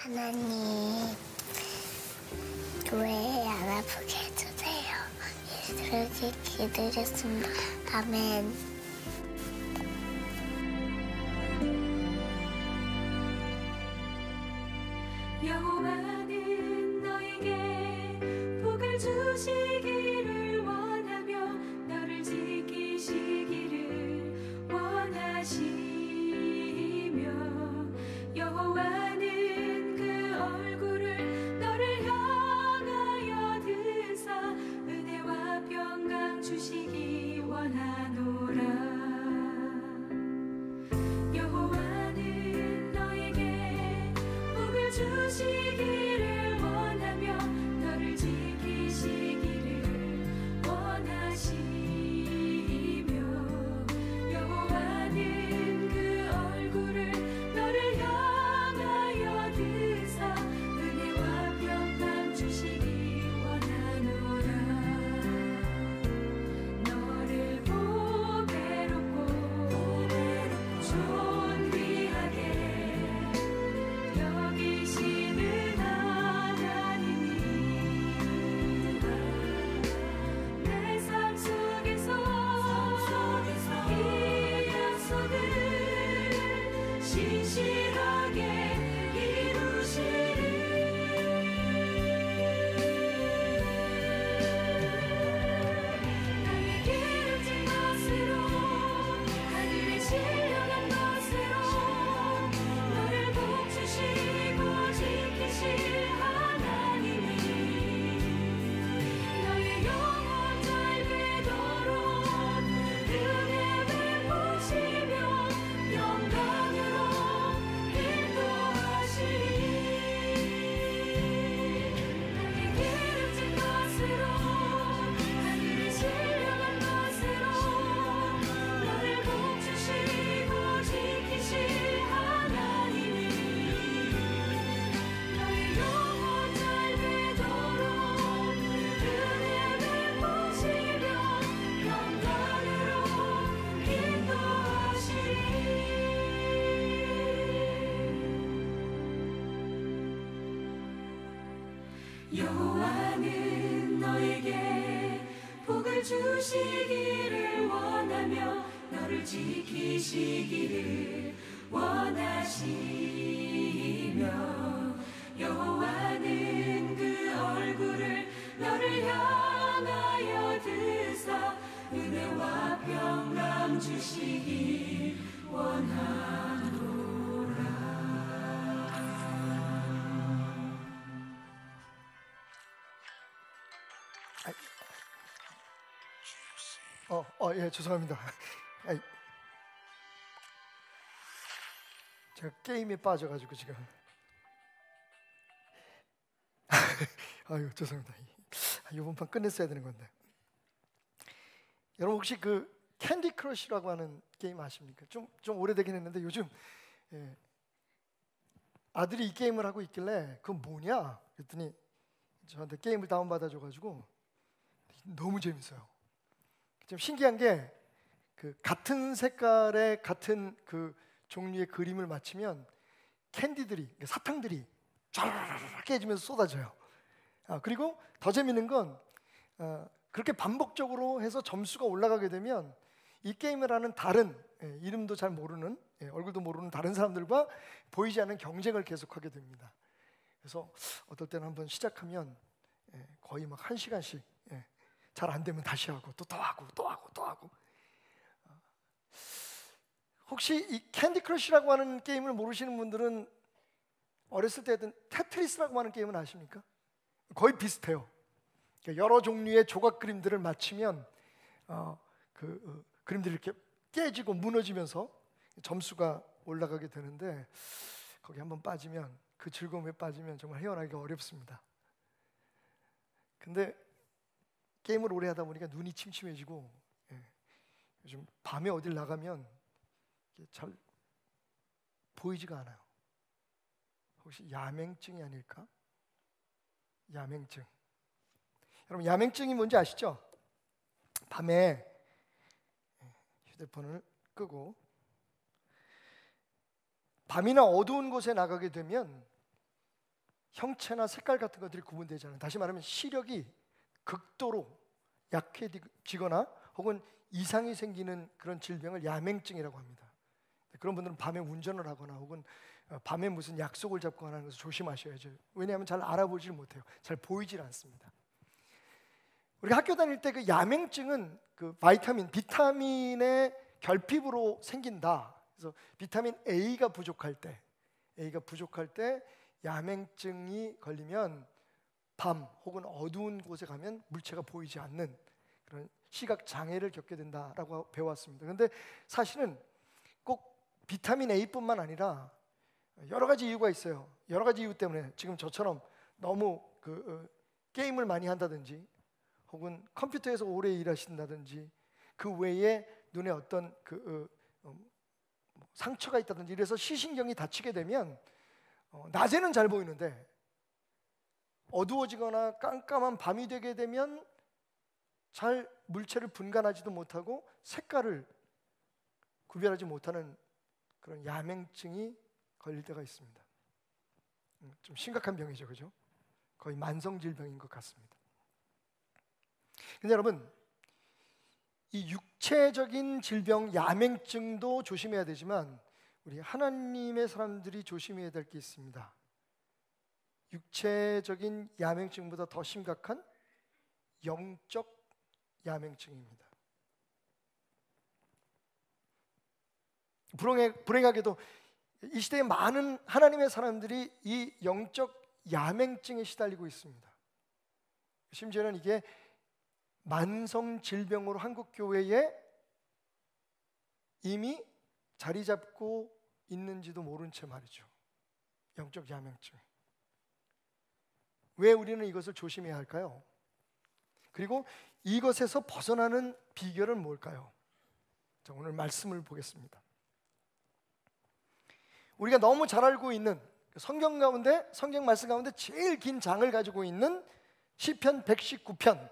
하나님, 교회 안 아프게 해주세요. 예수를 기도드렸습니다. 아멘. 여호와는 너에게 복을 주시기를 원하며 너를 지키시기를 원하시며 여호와는 그 얼굴을 너를 향하여 드사 은혜와 평강 주시기 원하노라. 여호와는 너에게 복을 주시기를 원하며 너를 지키시기를 원하시며 여호와는 그 얼굴을 너를 향하여 드사 은혜와 평강 주시기 원하노라. 너를 보배롭고 존귀하게 여기시는 하나님이라. 내 삶 속에서 이 약속을 신실하게 이루시리. 나의 기름진 것으로 하늘의 신령한 것으로 너를 복주시고 지키실 하나님이 너의 영혼 잘 되도록 은혜 베푸시며 영광으로 인도하시리. 나의 기름진 것으로 하늘의 신령한 것으로 너를 복주시고 지키실 하나님이 너의 영혼 잘 되도록 은혜 베푸시며 영광으로 인도하시리. 여호와는 너에게 복을 주시기를 원하며 너를 지키시기를 원하시며 여호와는 그 얼굴을 너를 향하여 드사 은혜와 평강 주시기 원하노라. 예, 죄송합니다. 아이, 제가 게임에 빠져가지고 지금. 아유, 죄송합니다. 이번 판 끝냈어야 되는 건데. 여러분 혹시 그 캔디 크러쉬라고 하는 게임 아십니까? 좀 오래되긴 했는데 요즘 아들이 이 게임을 하고 있길래 그건 뭐냐? 그랬더니 저한테 게임을 다운받아줘가지고 너무 재밌어요. 좀 신기한 게 그 같은 색깔의 같은 그 종류의 그림을 맞추면 캔디들이, 사탕들이 쫙 깨지면서 쏟아져요. 그리고 더 재밌는 건 그렇게 반복적으로 해서 점수가 올라가게 되면 이 게임을 하는 다른 이름도 잘 모르는 얼굴도 모르는 다른 사람들과 보이지 않는 경쟁을 계속하게 됩니다. 그래서 어떨 때는 한번 시작하면 거의 막 1시간씩 잘 안 되면 다시 하고 또 하고 또 하고 또 하고. 혹시 이 캔디 크러쉬라고 하는 게임을 모르시는 분들은 어렸을 때 했던 테트리스라고 하는 게임은 아십니까? 거의 비슷해요. 여러 종류의 조각 그림들을 맞추면 그림들이 이렇게 깨지고 무너지면서 점수가 올라가게 되는데 거기 한번 빠지면 그 즐거움에 빠지면 정말 헤어나기가 어렵습니다. 근데 게임을 오래 하다 보니까 눈이 침침해지고 요즘 밤에 어딜 나가면 잘 보이지가 않아요. 혹시 야맹증이 아닐까? 야맹증. 여러분 야맹증이 뭔지 아시죠? 밤에 휴대폰을 끄고 밤이나 어두운 곳에 나가게 되면 형체나 색깔 같은 것들이 구분되지 않아요. 다시 말하면 시력이 극도로 약해지거나 혹은 이상이 생기는 그런 질병을 야맹증이라고 합니다. 그런 분들은 밤에 운전을 하거나 혹은 밤에 무슨 약속을 잡고 하는 것을 조심하셔야죠. 왜냐하면 잘 알아보질 못해요. 잘 보이질 않습니다. 우리가 학교 다닐 때 그 야맹증은 그 비타민의 결핍으로 생긴다. 그래서 비타민 A가 부족할 때 야맹증이 걸리면 밤 혹은 어두운 곳에 가면 물체가 보이지 않는 그런 시각 장애를 겪게 된다라고 배웠습니다. 그런데 사실은 꼭 비타민 A뿐만 아니라 여러 가지 이유가 있어요. 여러 가지 이유 때문에 지금 저처럼 너무 게임을 많이 한다든지 혹은 컴퓨터에서 오래 일하신다든지 그 외에 눈에 어떤 상처가 있다든지 이래서 시신경이 다치게 되면 낮에는 잘 보이는데 어두워지거나 깜깜한 밤이 되게 되면 잘 물체를 분간하지도 못하고 색깔을 구별하지 못하는 그런 야맹증이 걸릴 때가 있습니다. 좀 심각한 병이죠, 그죠? 거의 만성 질병인 것 같습니다. 근데 여러분, 이 육체적인 질병 야맹증도 조심해야 되지만 우리 하나님의 사람들이 조심해야 될 게 있습니다. 육체적인 야맹증보다 더 심각한 영적 야맹증입니다. 불행하게도 이 시대에 많은 하나님의 사람들이 이 영적 야맹증에 시달리고 있습니다. 심지어는 이게 만성 질병으로 한국 교회에 이미 자리 잡고 있는지도 모른 채 말이죠. 영적 야맹증. 왜 우리는 이것을 조심해야 할까요? 그리고 이것에서 벗어나는 비결은 뭘까요? 자, 오늘 말씀을 보겠습니다. 우리가 너무 잘 알고 있는 성경 말씀 가운데 제일 긴 장을 가지고 있는 시편 119편.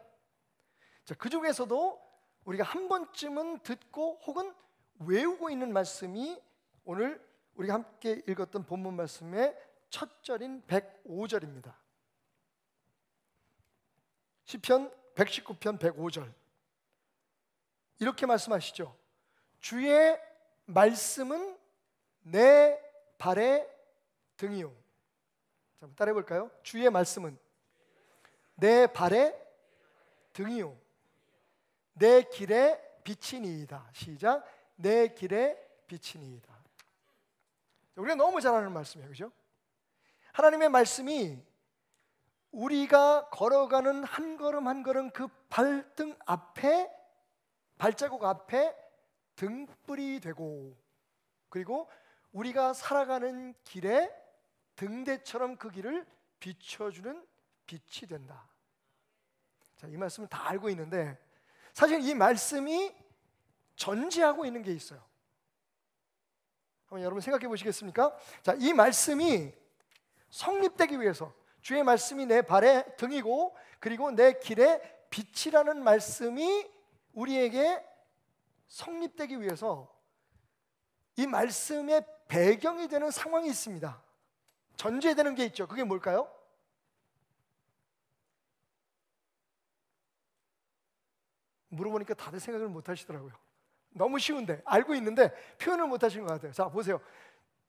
자, 그 중에서도 우리가 한 번쯤은 듣고 혹은 외우고 있는 말씀이 오늘 우리가 함께 읽었던 본문 말씀의 첫 절인 105절입니다. 시편 119편 105절 이렇게 말씀하시죠. 주의 말씀은 내 발의 등이요. 자, 한번 따라해 볼까요? 주의 말씀은 내 발의 등이요 내 길의 빛이니이다. 시작. 내 길의 빛이니이다. 우리가 너무 잘 아는 말씀이에요, 그죠? 하나님의 말씀이 우리가 걸어가는 한 걸음 한 걸음 그 발등 앞에, 발자국 앞에 등불이 되고, 그리고 우리가 살아가는 길에 등대처럼 그 길을 비춰주는 빛이 된다. 자, 이 말씀을 다 알고 있는데 사실 이 말씀이 전제하고 있는 게 있어요. 한번 여러분 생각해 보시겠습니까? 자, 이 말씀이 성립되기 위해서 주의 말씀이 내 발의 등이고 그리고 내 길의 빛이라는 말씀이 우리에게 성립되기 위해서 이 말씀의 배경이 되는 상황이 있습니다. 전제되는 게 있죠. 그게 뭘까요? 물어보니까 다들 생각을 못 하시더라고요. 너무 쉬운데, 알고 있는데 표현을 못 하시는 것 같아요. 자, 보세요.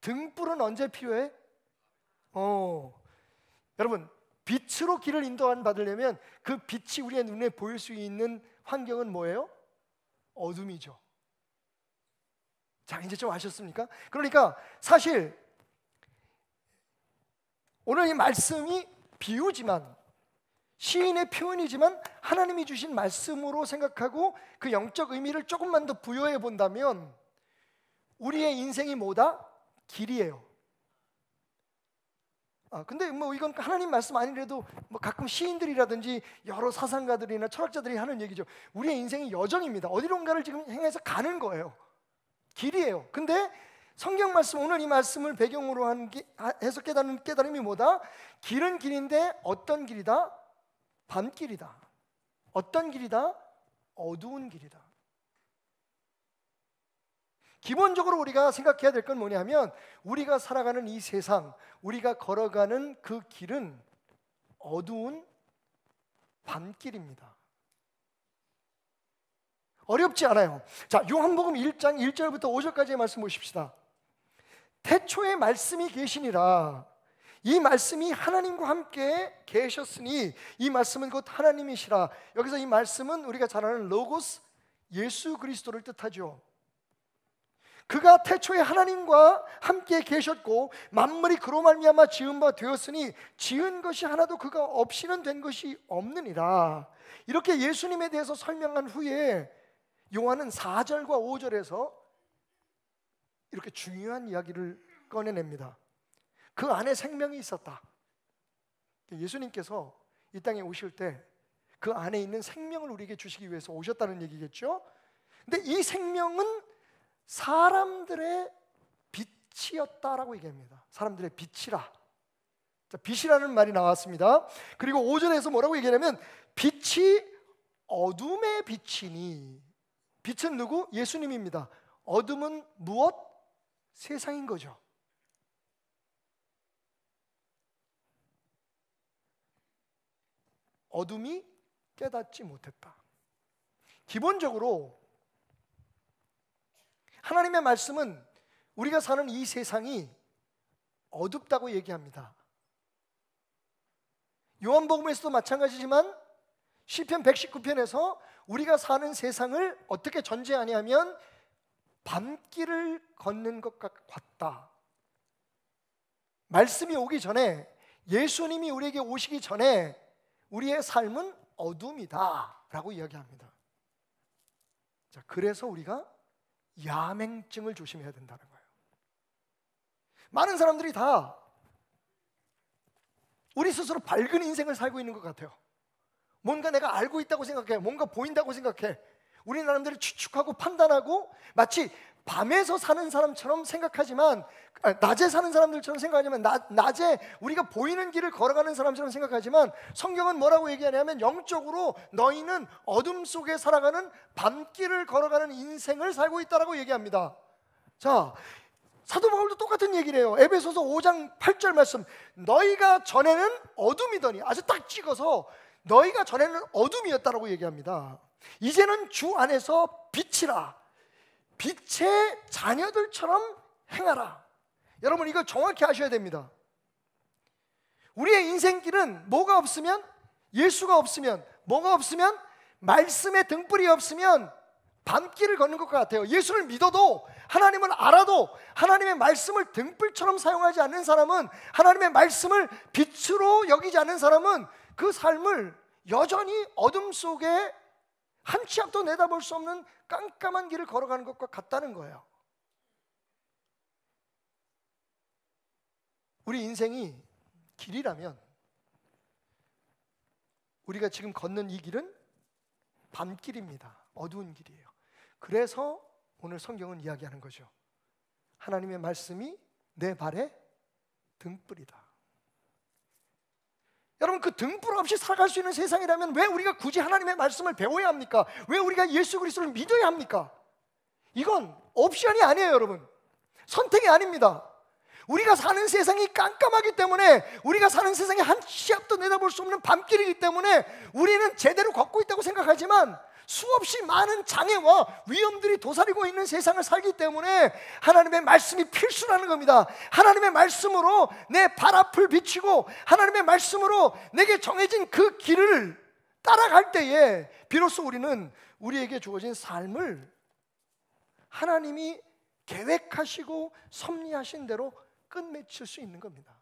등불은 언제 필요해? 여러분, 빛으로 길을 인도함 받으려면 그 빛이 우리의 눈에 보일 수 있는 환경은 뭐예요? 어둠이죠. 자, 이제 좀 아셨습니까? 그러니까 사실 오늘 이 말씀이 비유지만, 시인의 표현이지만 하나님이 주신 말씀으로 생각하고 그 영적 의미를 조금만 더 부여해 본다면 우리의 인생이 뭐다? 길이에요. 근데 뭐 이건 하나님 말씀 아니래도 뭐 가끔 시인들이라든지 여러 사상가들이나 철학자들이 하는 얘기죠. 우리의 인생이 여정입니다. 어디론가를 지금 향해서 가는 거예요. 길이에요. 근데 성경 말씀, 오늘 이 말씀을 배경으로 해서 깨닫는 깨달음이 뭐다? 길은 길인데 어떤 길이다? 밤길이다. 어떤 길이다? 어두운 길이다. 기본적으로 우리가 생각해야 될 건 뭐냐면 우리가 살아가는 이 세상, 우리가 걸어가는 그 길은 어두운 밤길입니다. 어렵지 않아요. 자, 요한복음 1장 1절부터 5절까지의 말씀 보십시다. 태초에 말씀이 계시니라. 이 말씀이 하나님과 함께 계셨으니 이 말씀은 곧 하나님이시라. 여기서 이 말씀은 우리가 잘 아는 로고스, 예수 그리스도를 뜻하죠. 그가 태초에 하나님과 함께 계셨고 만물이 그로 말미암아 지은 바 되었으니 지은 것이 하나도 그가 없이는 된 것이 없느니라. 이렇게 예수님에 대해서 설명한 후에 요한은 4절과 5절에서 이렇게 중요한 이야기를 꺼내냅니다. 그 안에 생명이 있었다. 예수님께서 이 땅에 오실 때 그 안에 있는 생명을 우리에게 주시기 위해서 오셨다는 얘기겠죠. 근데 이 생명은 사람들의 빛이었다라고 얘기합니다. 사람들의 빛이라. 자, 빛이라는 말이 나왔습니다. 그리고 5절에서 뭐라고 얘기하냐면 빛이 어둠의 빛이니. 빛은 누구? 예수님입니다. 어둠은 무엇? 세상인 거죠. 어둠이 깨닫지 못했다. 기본적으로 하나님의 말씀은 우리가 사는 이 세상이 어둡다고 얘기합니다. 요한복음에서도 마찬가지지만 시편 119편에서 우리가 사는 세상을 어떻게 전제하냐면 밤길을 걷는 것 같다. 말씀이 오기 전에, 예수님이 우리에게 오시기 전에 우리의 삶은 어둠이다 라고 이야기합니다. 자, 그래서 우리가 야맹증을 조심해야 된다는 거예요. 많은 사람들이 다 우리 스스로 밝은 인생을 살고 있는 것 같아요. 뭔가 내가 알고 있다고 생각해. 뭔가 보인다고 생각해. 우리 나름대로 추측하고 판단하고 마치 밤에서 사는 사람처럼 생각하지만, 낮에 사는 사람들처럼 생각하지만, 낮에 우리가 보이는 길을 걸어가는 사람처럼 생각하지만 성경은 뭐라고 얘기하냐면 영적으로 너희는 어둠 속에 살아가는 밤길을 걸어가는 인생을 살고 있다라고 얘기합니다. 자, 사도 바울도 똑같은 얘기를 해요. 에베소서 5장 8절 말씀. 너희가 전에는 어둠이더니, 아주 딱 찍어서 너희가 전에는 어둠이었다라고 얘기합니다. 이제는 주 안에서 빛이라. 빛의 자녀들처럼 행하라. 여러분, 이거 정확히 아셔야 됩니다. 우리의 인생길은 뭐가 없으면, 예수가 없으면, 뭐가 없으면, 말씀의 등불이 없으면 밤길을 걷는 것 같아요. 예수를 믿어도, 하나님을 알아도 하나님의 말씀을 등불처럼 사용하지 않는 사람은, 하나님의 말씀을 빛으로 여기지 않는 사람은 그 삶을 여전히 어둠 속에 한 치 앞도 내다볼 수 없는 깜깜한 길을 걸어가는 것과 같다는 거예요. 우리 인생이 길이라면 우리가 지금 걷는 이 길은 밤길입니다. 어두운 길이에요. 그래서 오늘 성경은 이야기하는 거죠. 하나님의 말씀이 내 발의 등불이다. 여러분, 그 등불 없이 살아갈 수 있는 세상이라면 왜 우리가 굳이 하나님의 말씀을 배워야 합니까? 왜 우리가 예수 그리스도를 믿어야 합니까? 이건 옵션이 아니에요, 여러분. 선택이 아닙니다. 우리가 사는 세상이 깜깜하기 때문에, 우리가 사는 세상에 한 치 앞도 내다볼 수 없는 밤길이기 때문에 우리는 제대로 걷고 있다고 생각하지만 수없이 많은 장애와 위험들이 도사리고 있는 세상을 살기 때문에 하나님의 말씀이 필수라는 겁니다. 하나님의 말씀으로 내 발 앞을 비추고 하나님의 말씀으로 내게 정해진 그 길을 따라갈 때에 비로소 우리는 우리에게 주어진 삶을 하나님이 계획하시고 섭리하신 대로 끝맺힐 수 있는 겁니다.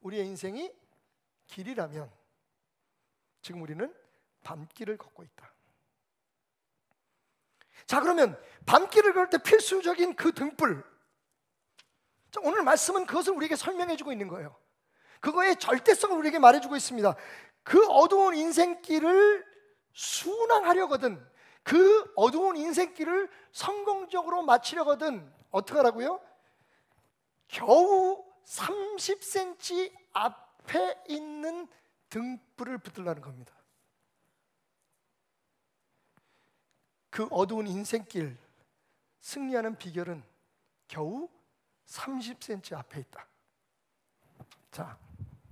우리의 인생이 길이라면 지금 우리는 밤길을 걷고 있다. 자, 그러면 밤길을 걸을 때 필수적인 그 등불, 자, 오늘 말씀은 그것을 우리에게 설명해 주고 있는 거예요. 그거의 절대성을 우리에게 말해주고 있습니다. 그 어두운 인생길을 순항하려거든, 그 어두운 인생길을 성공적으로 마치려거든 어떻게 하라고요? 겨우 30cm 앞에 있는 등불을 붙들라는 겁니다. 그 어두운 인생길, 승리하는 비결은 겨우 30cm 앞에 있다. 자,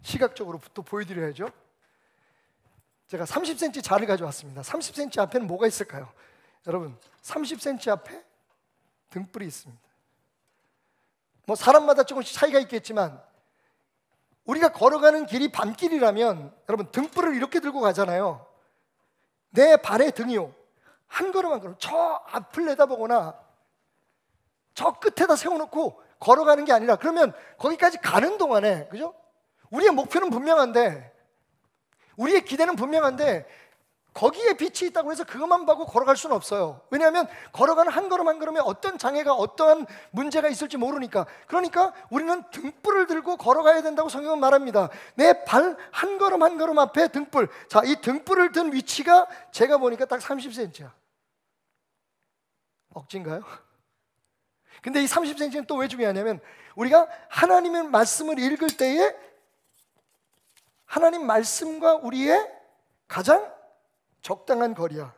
시각적으로 또 보여드려야죠. 제가 30cm 자를 가져왔습니다. 30cm 앞에는 뭐가 있을까요? 여러분, 30cm 앞에 등불이 있습니다. 뭐 사람마다 조금씩 차이가 있겠지만 우리가 걸어가는 길이 밤길이라면 여러분 등불을 이렇게 들고 가잖아요. 내 발의 등이요, 한 걸음 한 걸음 저 앞을 내다보거나 저 끝에다 세워놓고 걸어가는 게 아니라, 그러면 거기까지 가는 동안에, 그죠? 우리의 목표는 분명한데, 우리의 기대는 분명한데 거기에 빛이 있다고 해서 그것만 보고 걸어갈 수는 없어요. 왜냐하면 걸어가는 한 걸음 한 걸음에 어떤 장애가, 어떠한 문제가 있을지 모르니까. 그러니까 우리는 등불을 들고 걸어가야 된다고 성경은 말합니다. 내 발 한 걸음 한 걸음 앞에 등불. 자, 이 등불을 든 위치가 제가 보니까 딱 30cm야. 억지인가요? 근데 이 30cm는 또 왜 중요하냐면, 우리가 하나님의 말씀을 읽을 때에 하나님 말씀과 우리의 가장 적당한 거리야.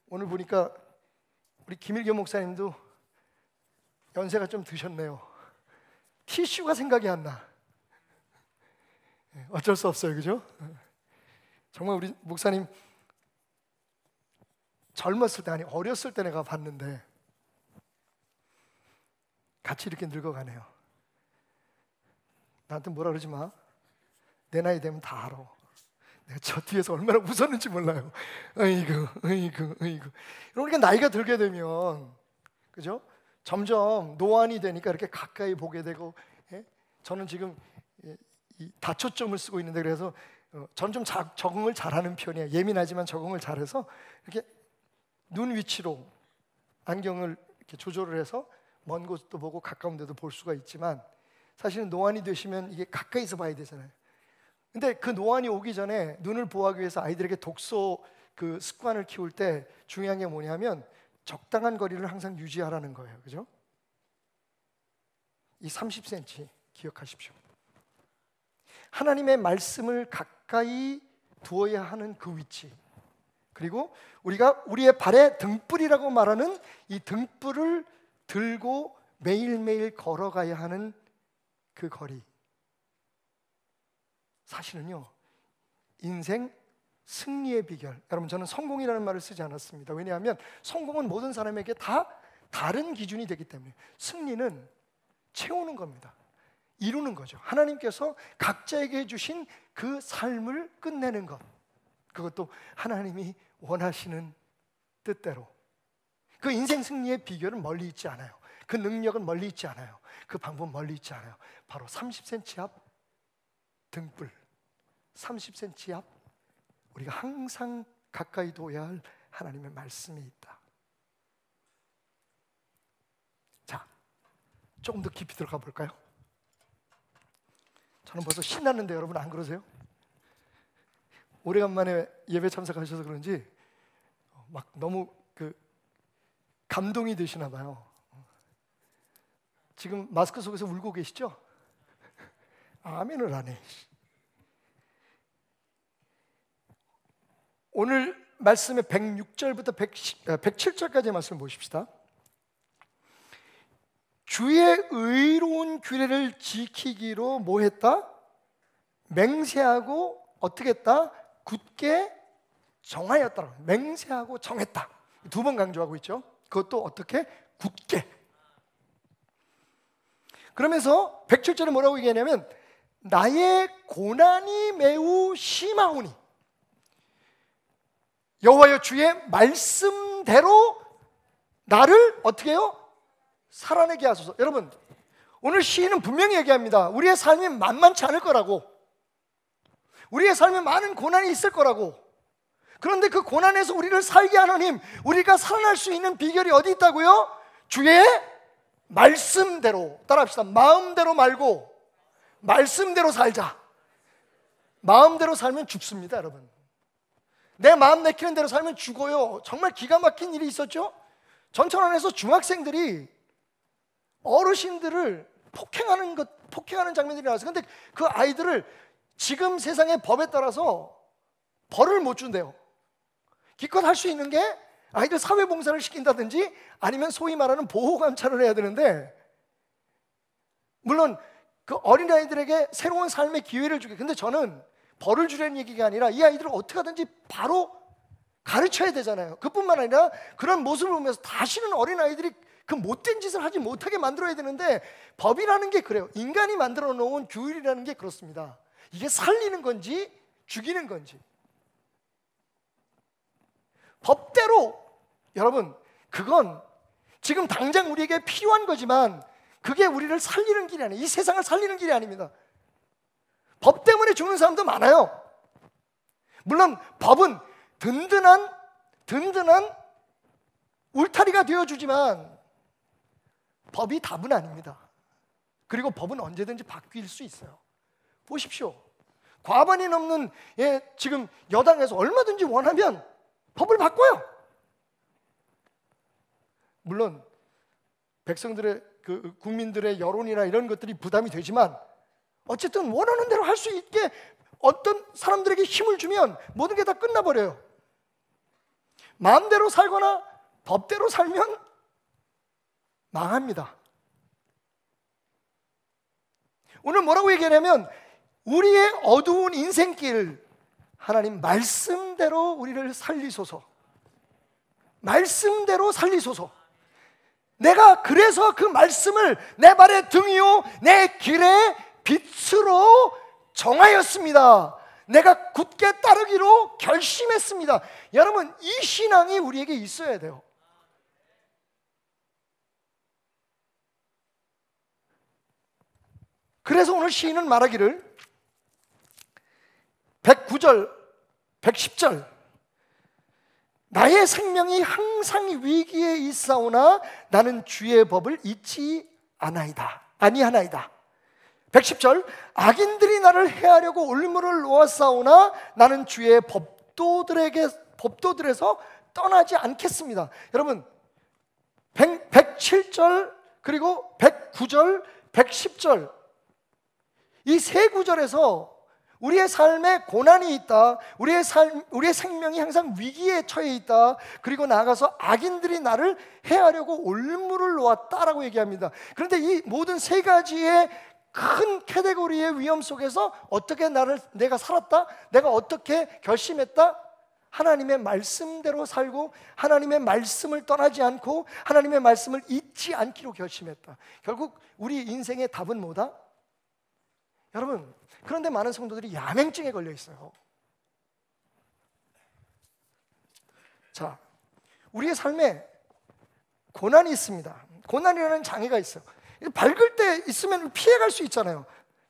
오늘 보니까 우리 김일교 목사님도 연세가 좀 드셨네요. 티슈가 생각이 안 나. 어쩔 수 없어요, 그죠? 정말 우리 목사님 젊었을 때, 아니 어렸을 때 내가 봤는데 같이 이렇게 늙어가네요. 나한테 뭐라 그러지 마. 내 나이 되면 다 알아. 내가 저 뒤에서 얼마나 웃었는지 몰라요. 어이구. 그러니까 나이가 들게 되면, 그죠? 점점 노안이 되니까 이렇게 가까이 보게 되고, 예? 저는 지금 이 다초점을 쓰고 있는데, 그래서 저는 좀 적응을 잘하는 편이에요. 예민하지만 적응을 잘해서 이렇게 눈 위치로 안경을 이렇게 조절을 해서 먼 곳도 보고 가까운 데도 볼 수가 있지만, 사실은 노안이 되시면 이게 가까이서 봐야 되잖아요. 근데 그 노안이 오기 전에 눈을 보호하기 위해서 아이들에게 독서 그 습관을 키울 때 중요한 게 뭐냐면 적당한 거리를 항상 유지하라는 거예요. 그죠? 이 30cm 기억하십시오. 하나님의 말씀을 가까이 두어야 하는 그 위치, 그리고 우리가 우리의 발에 등불이라고 말하는 이 등불을 들고 매일매일 걸어가야 하는 그 거리, 사실은요 인생 승리의 비결. 여러분, 저는 성공이라는 말을 쓰지 않았습니다. 왜냐하면 성공은 모든 사람에게 다 다른 기준이 되기 때문에. 승리는 채우는 겁니다. 이루는 거죠. 하나님께서 각자에게 주신 그 삶을 끝내는 것, 그것도 하나님이 원하시는 뜻대로. 그 인생 승리의 비결은 멀리 있지 않아요. 그 능력은 멀리 있지 않아요. 그 방법은 멀리 있지 않아요. 바로 30cm 앞 등불, 30cm 앞 우리가 항상 가까이 둬야 할 하나님의 말씀이 있다. 자, 조금 더 깊이 들어가 볼까요? 저는 벌써 신났는데 여러분 안 그러세요? 오래간만에 예배 참석하셔서 그런지 막 너무 감동이 되시나 봐요. 지금 마스크 속에서 울고 계시죠? 아멘을 안 해. 오늘 말씀의 106절부터 107절까지의 말씀을 보십시다. 주의 의로운 규례를 지키기로 뭐 했다? 맹세하고 어떻게 했다? 굳게 정하였다. 맹세하고 정했다. 두 번 강조하고 있죠. 그것도 어떻게? 굳게. 그러면서 107절에 뭐라고 얘기하냐면 나의 고난이 매우 심하오니 여호와여 주의 말씀대로 나를 어떻게 해요? 살아내게 하소서. 여러분, 오늘 시인은 분명히 얘기합니다. 우리의 삶이 만만치 않을 거라고, 우리의 삶에 많은 고난이 있을 거라고. 그런데 그 고난에서 우리를 살게 하는 힘, 우리가 살아날 수 있는 비결이 어디 있다고요? 주의 말씀대로. 따라합시다. 마음대로 말고 말씀대로 살자. 마음대로 살면 죽습니다, 여러분. 내 마음 내키는 대로 살면 죽어요. 정말 기가 막힌 일이 있었죠. 전천안에서 중학생들이 어르신들을 폭행하는 장면들이 나왔어요. 근데 그 아이들을 지금 세상의 법에 따라서 벌을 못 준대요. 기껏 할 수 있는 게 아이들 사회봉사를 시킨다든지 아니면 소위 말하는 보호감찰을 해야 되는데, 물론 그 어린아이들에게 새로운 삶의 기회를 주게, 근데 저는 벌을 주려는 얘기가 아니라 이 아이들을 어떻게 하든지 바로 가르쳐야 되잖아요. 그뿐만 아니라 그런 모습을 보면서 다시는 어린아이들이 그 못된 짓을 하지 못하게 만들어야 되는데, 법이라는 게 그래요. 인간이 만들어 놓은 규율이라는 게 그렇습니다. 이게 살리는 건지 죽이는 건지, 법대로, 여러분, 그건 지금 당장 우리에게 필요한 거지만 그게 우리를 살리는 길이 아니에요. 이 세상을 살리는 길이 아닙니다. 법 때문에 죽는 사람도 많아요. 물론 법은 든든한 울타리가 되어주지만 법이 답은 아닙니다. 그리고 법은 언제든지 바뀔 수 있어요. 보십시오. 과반이 넘는 지금 여당에서 얼마든지 원하면 법을 바꿔요. 물론 백성들의 국민들의 여론이나 이런 것들이 부담이 되지만 어쨌든 원하는 대로 할 수 있게 어떤 사람들에게 힘을 주면 모든 게 다 끝나버려요. 마음대로 살거나 법대로 살면 망합니다. 오늘 뭐라고 얘기하냐면, 우리의 어두운 인생길, 하나님 말씀대로 우리를 살리소서. 말씀대로 살리소서. 내가 그래서 그 말씀을 내 발의 등이요 내 길의 빛으로 정하였습니다. 내가 굳게 따르기로 결심했습니다. 여러분, 이 신앙이 우리에게 있어야 돼요. 그래서 오늘 시인은 말하기를 109절, 110절, 나의 생명이 항상 위기에 있사오나 나는 주의 법을 잊지 아니하나이다. 110절, 악인들이 나를 해하려고 올무를 놓았사오나 나는 주의 법도들에서 떠나지 않겠습니다. 여러분, 107절 그리고 109절, 110절, 이 세 구절에서 우리의 삶에 고난이 있다, 우리의 생명이 항상 위기에 처해 있다, 그리고 나아가서 악인들이 나를 해하려고 올무를 놓았다라고 얘기합니다. 그런데 이 모든 세 가지의 큰 카테고리의 위험 속에서 어떻게 내가 살았다? 내가 어떻게 결심했다? 하나님의 말씀대로 살고 하나님의 말씀을 떠나지 않고 하나님의 말씀을 잊지 않기로 결심했다. 결국 우리 인생의 답은 뭐다? 여러분, 그런데 많은 성도들이 야맹증에 걸려 있어요. 자, 우리의 삶에 고난이 있습니다. 고난이라는 장애가 있어요. 밝을 때 있으면 피해갈 수 있잖아요.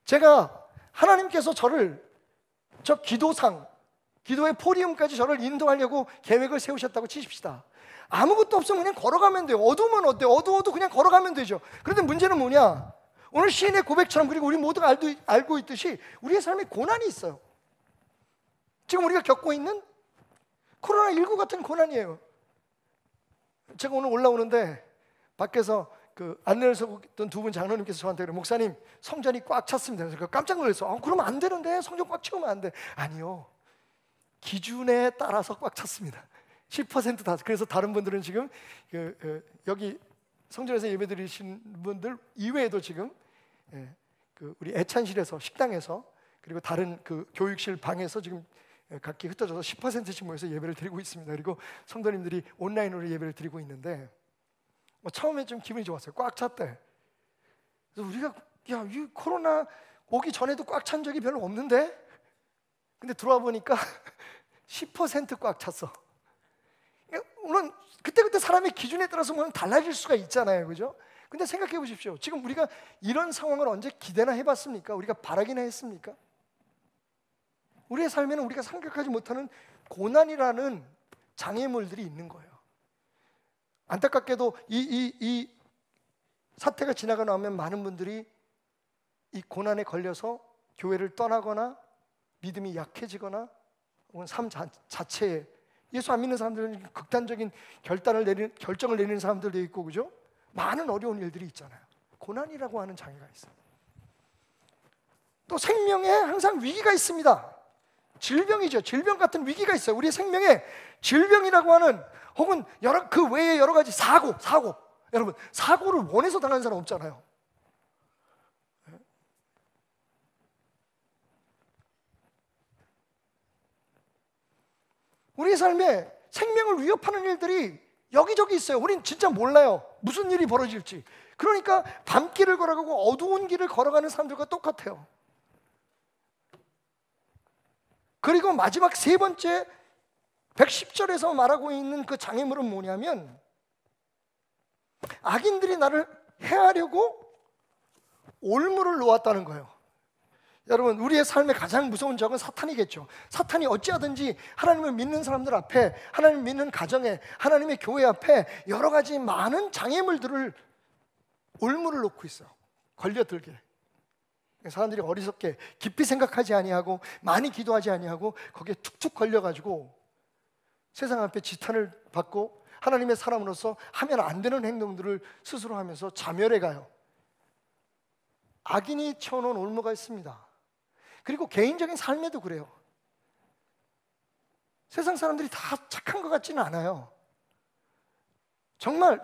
제가 하나님께서 저 기도의 포리움까지 저를 인도하려고 계획을 세우셨다고 치십시다. 아무것도 없으면 그냥 걸어가면 돼요. 어두우면 어때요? 어두워도 그냥 걸어가면 되죠. 그런데 문제는 뭐냐? 오늘 시인의 고백처럼, 그리고 우리 모두가 알고 있듯이 우리의 삶에 고난이 있어요. 지금 우리가 겪고 있는 코로나19 같은 고난이에요. 제가 오늘 올라오는데 밖에서 안내를 서고 있던 두 분 장로님께서 저한테 그래요. 목사님, 성전이 꽉 찼습니다. 그래서 깜짝 놀랐어요. 그러면 안 되는데, 성전 꽉 채우면 안 돼. 아니요, 기준에 따라서 꽉 찼습니다. 10% 다. 그래서 다른 분들은 지금 여기 성전에서 예배드리신 분들 이외에도 지금 우리 애찬실에서, 식당에서, 그리고 다른 교육실 방에서 지금 각기 흩어져서 10%씩 모여서 예배를 드리고 있습니다. 그리고 성도님들이 온라인으로 예배를 드리고 있는데, 처음에 좀 기분이 좋았어요. 꽉 찼대. 그래서 우리가 이 코로나 오기 전에도 꽉 찬 적이 별로 없는데, 근데 들어와 보니까 10% 꽉 찼어. 물론 그때 사람의 기준에 따라서 물론 달라질 수가 있잖아요, 그죠? 근데 생각해 보십시오. 지금 우리가 이런 상황을 언제 기대나 해봤습니까? 우리가 바라기나 했습니까? 우리의 삶에는 우리가 생각하지 못하는 고난이라는 장애물들이 있는 거예요. 안타깝게도 이 사태가 지나가 나면 많은 분들이 이 고난에 걸려서 교회를 떠나거나 믿음이 약해지거나 혹은 삶 자체에, 예수 안 믿는 사람들은 극단적인 결정을 내리는 사람들도 있고, 그죠? 많은 어려운 일들이 있잖아요. 고난이라고 하는 장애가 있어요. 또 생명에 항상 위기가 있습니다. 질병이죠. 질병 같은 위기가 있어요. 우리의 생명에 질병이라고 하는, 혹은 그 외에 여러 가지 사고. 여러분, 사고를 원해서 당한 사람 없잖아요. 우리의 삶에 생명을 위협하는 일들이 여기저기 있어요. 우린 진짜 몰라요. 무슨 일이 벌어질지. 그러니까 밤길을 걸어가고 어두운 길을 걸어가는 사람들과 똑같아요. 그리고 마지막 세 번째 110절에서 말하고 있는 그 장애물은 뭐냐면, 악인들이 나를 해하려고 올무를 놓았다는 거예요. 여러분, 우리의 삶의 가장 무서운 적은 사탄이겠죠. 사탄이 어찌하든지 하나님을 믿는 사람들 앞에, 하나님을 믿는 가정에, 하나님의 교회 앞에 여러 가지 많은 장애물들을, 올무를 놓고 있어요. 걸려들게. 사람들이 어리석게 깊이 생각하지 아니하고 많이 기도하지 아니하고 거기에 툭툭 걸려가지고 세상 앞에 지탄을 받고 하나님의 사람으로서 하면 안 되는 행동들을 스스로 하면서 자멸해 가요. 악인이 쳐놓은 올무가 있습니다. 그리고 개인적인 삶에도 그래요. 세상 사람들이 다 착한 것 같지는 않아요. 정말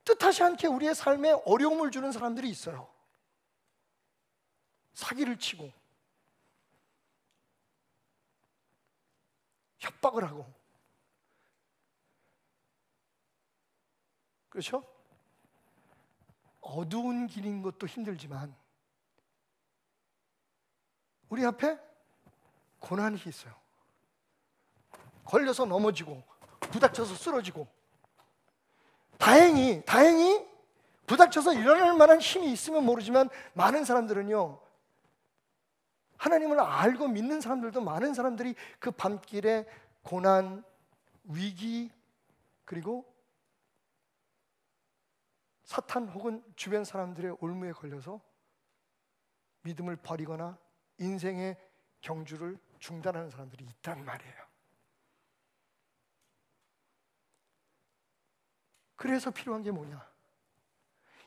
뜻하지 않게 우리의 삶에 어려움을 주는 사람들이 있어요. 사기를 치고 협박을 하고, 그렇죠? 어두운 길인 것도 힘들지만 우리 앞에 고난이 있어요. 걸려서 넘어지고 부닥쳐서 쓰러지고, 다행히 부닥쳐서 일어날 만한 힘이 있으면 모르지만 많은 사람들은요, 하나님을 알고 믿는 사람들도 많은 사람들이 그 밤길에 고난, 위기, 그리고 사탄 혹은 주변 사람들의 올무에 걸려서 믿음을 버리거나 인생의 경주를 중단하는 사람들이 있단 말이에요. 그래서 필요한 게 뭐냐?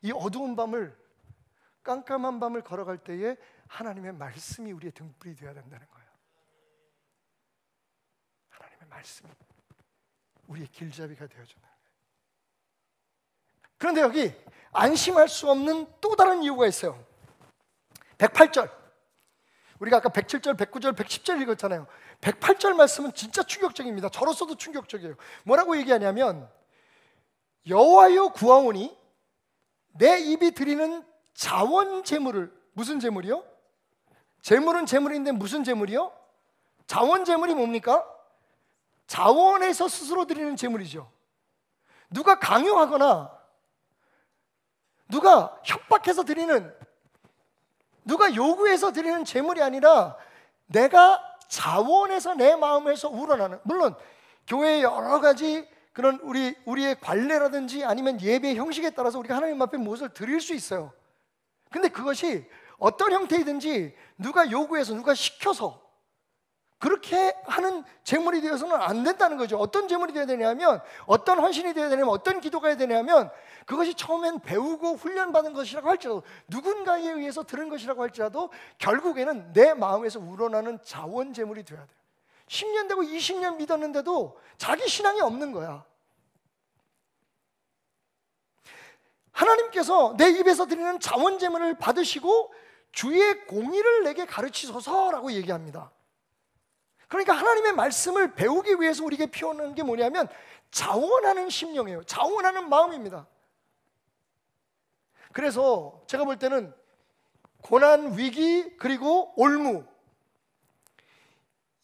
이 어두운 밤을, 깜깜한 밤을 걸어갈 때에 하나님의 말씀이 우리의 등불이 되어야 된다는 거예요. 하나님의 말씀이 우리의 길잡이가 되어준다는 거예요. 그런데 여기 안심할 수 없는 또 다른 이유가 있어요. 108절, 우리가 아까 107절, 109절, 110절 읽었잖아요. 108절 말씀은 진짜 충격적입니다. 저로서도 충격적이에요. 뭐라고 얘기하냐면, 여호와여 구하오니 내 입이 드리는 자원 제물을, 무슨 제물이요? 제물은 제물인데 무슨 제물이요? 자원 제물이 뭡니까? 자원에서 스스로 드리는 제물이죠. 누가 강요하거나 누가 협박해서 드리는, 누가 요구해서 드리는 제물이 아니라 내가 자원에서, 내 마음에서 우러나는, 물론 교회의 여러 가지 그런 우리의 관례라든지 아니면 예배 형식에 따라서 우리가 하나님 앞에 무엇을 드릴 수 있어요. 근데 그것이 어떤 형태이든지 누가 요구해서, 누가 시켜서 그렇게 하는 제물이 되어서는 안 된다는 거죠. 어떤 제물이 되어야 되냐면, 어떤 헌신이 되어야 되냐면, 어떤 기도가 해야 되냐면, 그것이 처음엔 배우고 훈련받은 것이라고 할지라도, 누군가에 의해서 들은 것이라고 할지라도 결국에는 내 마음에서 우러나는 자원 제물이 되어야 돼요. 10년 되고 20년 믿었는데도 자기 신앙이 없는 거야. 하나님께서 내 입에서 드리는 자원 제물을 받으시고 주의 공의를 내게 가르치소서라고 얘기합니다. 그러니까 하나님의 말씀을 배우기 위해서 우리에게 피어나는 게 뭐냐면 자원하는 심령이에요. 자원하는 마음입니다. 그래서 제가 볼 때는 고난, 위기, 그리고 올무,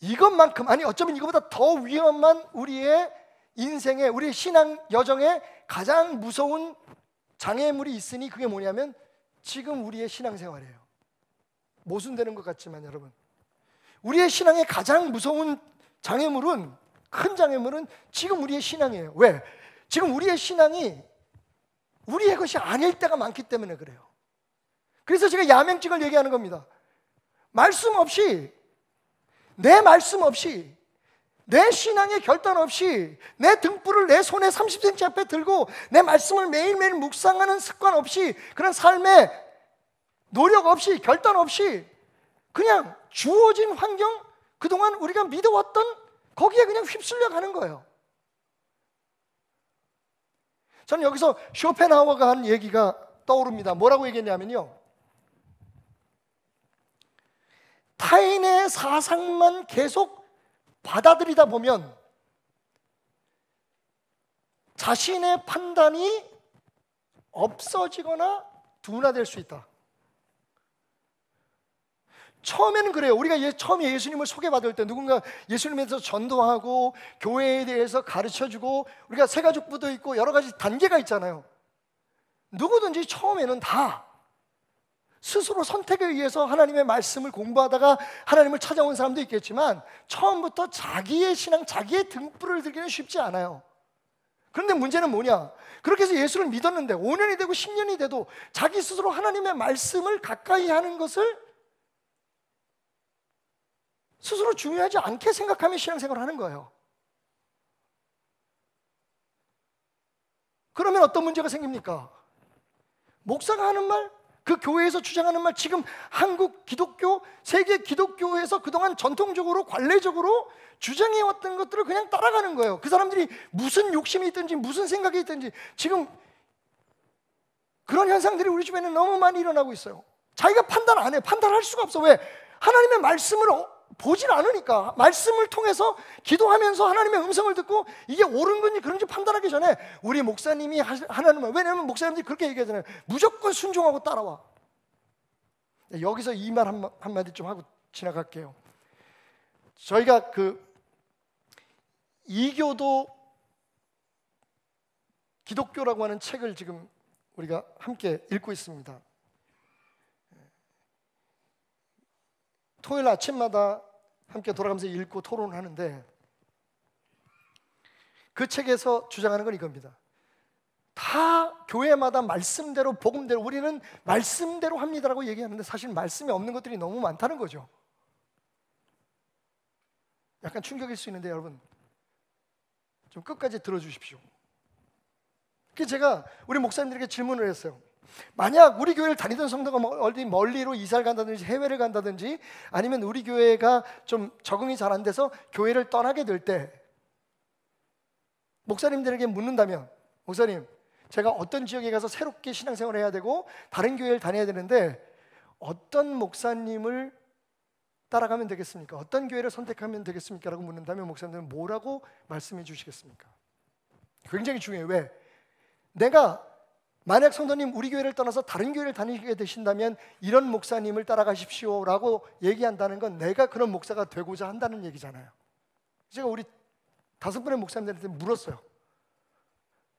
이것만큼, 아니 어쩌면 이것보다 더 위험한 우리의 인생에, 우리의 신앙 여정에 가장 무서운 장애물이 있으니 그게 뭐냐면 지금 우리의 신앙생활이에요. 모순되는 것 같지만 여러분, 우리의 신앙의 가장 무서운 장애물은, 큰 장애물은 지금 우리의 신앙이에요. 왜? 지금 우리의 신앙이 우리의 것이 아닐 때가 많기 때문에 그래요. 그래서 제가 야맹증을 얘기하는 겁니다. 말씀 없이, 내 말씀 없이, 내 신앙의 결단 없이, 내 등불을 내 손에 30cm 앞에 들고 내 말씀을 매일매일 묵상하는 습관 없이, 그런 삶의 노력 없이, 결단 없이 그냥 주어진 환경 그동안 우리가 믿어왔던 거기에 그냥 휩쓸려 가는 거예요. 저는 여기서 쇼펜하우어가 한 얘기가 떠오릅니다. 뭐라고 얘기했냐면요, 타인의 사상만 계속 받아들이다 보면 자신의 판단이 없어지거나 둔화될 수 있다. 처음에는 그래요. 우리가 처음에 예수님을 소개받을 때 누군가 예수님에 대해서 전도하고 교회에 대해서 가르쳐주고, 우리가 새가족부도 있고 여러 가지 단계가 있잖아요. 누구든지 처음에는 다 스스로 선택에 의해서 하나님의 말씀을 공부하다가 하나님을 찾아온 사람도 있겠지만, 처음부터 자기의 신앙, 자기의 등불을 들기는 쉽지 않아요. 그런데 문제는 뭐냐? 그렇게 해서 예수를 믿었는데 5년이 되고 10년이 돼도 자기 스스로 하나님의 말씀을 가까이 하는 것을 스스로 중요하지 않게 생각하며 신앙생활을 하는 거예요. 그러면 어떤 문제가 생깁니까? 목사가 하는 말, 그 교회에서 주장하는 말, 지금 한국 기독교, 세계 기독교에서 그동안 전통적으로 관례적으로 주장해왔던 것들을 그냥 따라가는 거예요. 그 사람들이 무슨 욕심이 있든지 무슨 생각이 있든지, 지금 그런 현상들이 우리 주변에 너무 많이 일어나고 있어요. 자기가 판단 안 해. 판단할 수가 없어. 왜? 하나님의 말씀을 보질 않으니까. 말씀을 통해서 기도하면서 하나님의 음성을 듣고 이게 옳은 건지 그런지 판단하기 전에 우리 목사님이 하나님을, 왜냐하면 목사님들이 그렇게 얘기하잖아요. 무조건 순종하고 따라와. 여기서 이 말 한마디 좀 하고 지나갈게요. 저희가 이교도 기독교라고 하는 책을 지금 우리가 함께 읽고 있습니다. 토요일 아침마다 함께 돌아가면서 읽고 토론을 하는데, 그 책에서 주장하는 건 이겁니다. 다 교회마다 말씀대로, 복음대로, 우리는 말씀대로 합니다라고 얘기하는데 사실 말씀이 없는 것들이 너무 많다는 거죠. 약간 충격일 수 있는데 여러분 좀 끝까지 들어주십시오. 그래서 제가 우리 목사님들에게 질문을 했어요. 만약 우리 교회를 다니던 성도가 어디 멀리로 이사를 간다든지 해외를 간다든지, 아니면 우리 교회가 좀 적응이 잘 안 돼서 교회를 떠나게 될 때 목사님들에게 묻는다면, 목사님, 제가 어떤 지역에 가서 새롭게 신앙생활을 해야 되고 다른 교회를 다녀야 되는데 어떤 목사님을 따라가면 되겠습니까? 어떤 교회를 선택하면 되겠습니까? 라고 묻는다면 목사님들은 뭐라고 말씀해 주시겠습니까? 굉장히 중요해요. 왜? 내가 만약 성도님 우리 교회를 떠나서 다른 교회를 다니게 되신다면 이런 목사님을 따라가십시오 라고 얘기한다는 건 내가 그런 목사가 되고자 한다는 얘기잖아요. 제가 우리 5분의 목사님들한테 물었어요.